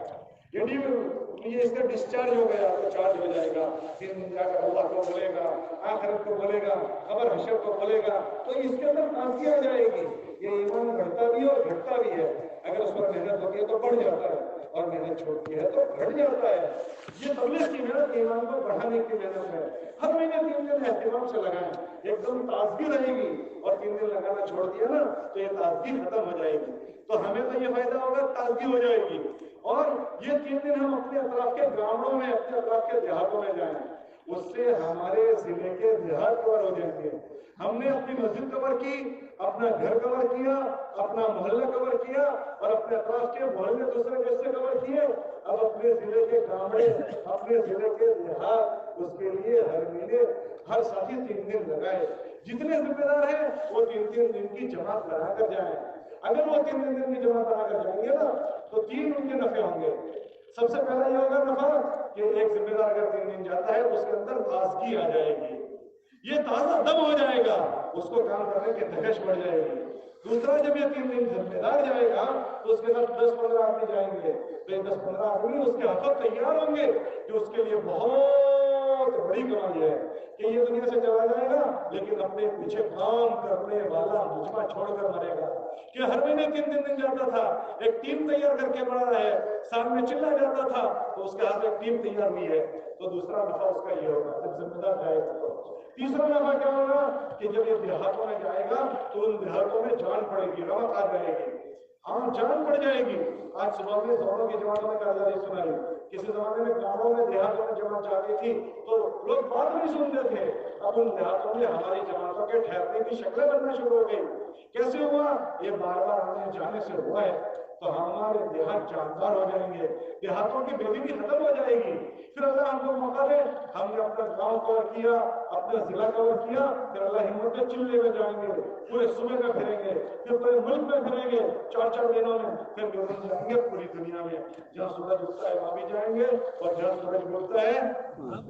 یہ اس کا ڈسچارج ہو گیا تو چارج ہو جائے گا۔ 3 دن جا کر اللہ کو بولے گا، آخرت کو بولے گا، قبر حشر کو بولے گا، تو اس کے اندر تازگی آ جائے گی۔ یہ ایمان بڑھتا بھی ہے اور گھٹتا بھی ہے۔ اگر اس پر محنت ہوتی ہے تو بڑھ جاتا ہے، اور محنت چھوڑتی ہے تو گھٹ جاتا ہے۔ یہ تبلیغ کی محنت ایمان کو بڑھانے کی محنت ہے۔ ہر مہینے 3 دن اہتمام سے لگائیں، ایک دم تازگی رہے گی، اور 3 دن لگانا چھوڑ دیا نا تو یہ تازگی ختم ہو جائے گی۔ تو ہمیں تو یہ فائدہ ہوگا، تازگی ہو جائے گی، اور یہ 3 دن ہم اپنے اطراف کے گاؤں میں، اپنے اطراف کے دیہاتوں میں جائیں، اس سے ہمارے ضلع کے دیہات کور ہو جائیں گے۔ ہم نے اپنی مسجد کور کی، اپنا گھر کور کیا، اپنا محلہ کور کیا، اور اپنے اطراف کے محلے دوسرے کیسے کور کیے۔ اب اپنے ضلع کے گاؤں، اپنے ضلع کے دیہات، اس کے لیے ہر مہینے ہر ساتھی 3 دن لگائے۔ جتنے ذمہ دار ہیں وہ 3 دن کی جماعت بنا کر جائیں۔ اگر وہ 3 دن کی جماعت بنا کر جائیں گے نا تو 3 ان کے نفع ہوں گے۔ سب سے پہلا یہ ہوگا نفع کہ ایک ذمہ دار اگر 3 دن جاتا ہے تو اس کے اندر تازگی آ جائے گی، یہ تازہ دم ہو جائے گا، اس کو کام کرنے کی دھگش بڑھ جائے گی۔ دوسرا جب یہ 3 دن ذمہ دار جائے گا تو اس کے ساتھ 10-15 آدمی جائیں گے، تو یہ 10-15 آدمی اس کے حفظ تیار ہوں گے، جو اس کے لیے بہت بڑی کمائی ہے کہ یہ دنیا سے چلا جائے گا لیکن اپنے پیچھے کام کرنے والا مجمع چھوڑ کر مرے گا۔ کہ ہر مہینے 3 دن جاتا تھا، ایک ٹیم تیار کر کے بڑھا ہے، سامنے چلا جاتا تھا تو اس کے ہاتھ میں ایک ٹیم تیار ہوئی ہے، تو دوسرا نفع اس کا یہ ہوگا جب ذمہ دار جائے گا۔ تیسرا نفع کیا ہوگا کہ جب یہ دیہاتوں میں جائے گا تو ان دیہاتوں میں جان پڑے گی، رونق آ جائے گی، ہاں جان پڑ جائے گی۔ آج صبح میں دونوں کی جماعتوں میں کارواری سنائی، کسی زمانے میں گاؤں میں دیہاتوں میں جماعت جاتی تھی تو لوگ بات نہیں سنتے تھے، اب ان دیہاتوں میں ہماری جماعتوں کے ٹھہرنے کی شکلیں بننا شروع ہو گئی۔ کیسے ہوا؟ یہ بار بار آنے جانے سے ہوا ہے، تو ہمارے دیہات جاندار ہو جائیں گے، دیہاتوں کی بے دینی ختم ہو جائے گی۔ پھر اللہ ہم کو موقع دے، ہم نے اپنا گاؤں کور کیا، اپنا ضلع کور کیا، پھر اللہ ہمت کے چلے میں جائیں گے، پورے صوبے میں پھریں گے، پھر پورے ملک میں پھریں گے، 4 دنوں میں پھر گھومنے جائیں گے پوری دنیا میں۔ جہاں سورج اٹھتا ہے وہاں بھی جائیں گے، اور جہاں سورج ڈوبتا ہے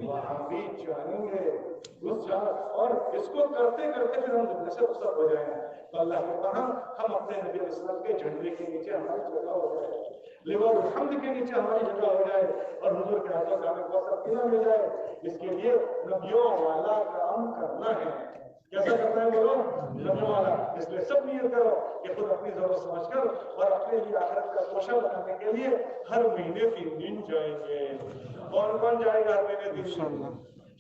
وہاں بھی جائیں گے۔ اور اس کو کرتے کرتے پھر ہم دنیا سے رخصت ہو جائیں گے، تو اللہ نے کہا ہم اپنے نبی علیہ السلام کے جھنڈے کے نیچے ہماری جگہ ہو جائے، لواء الحمد کے نیچے ہماری جگہ ہو جائے، اور حضور کے ہاتھوں سے ہمیں کوثر پینا مل جائے۔ اس کے لیے نبیوں والا کام کرنا ہے۔ کیسا کرنا ہے بولو؟ نبیوں والا۔ اس لیے سب نیت کرو کہ خود اپنی ضرورت سمجھ کر اور اپنے لیے آخرت کا کوشش بنانے کے لیے ہر مہینے 3 دن جائیں گے۔ کون کون جائے گا ہر مہینے 3 دن؟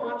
5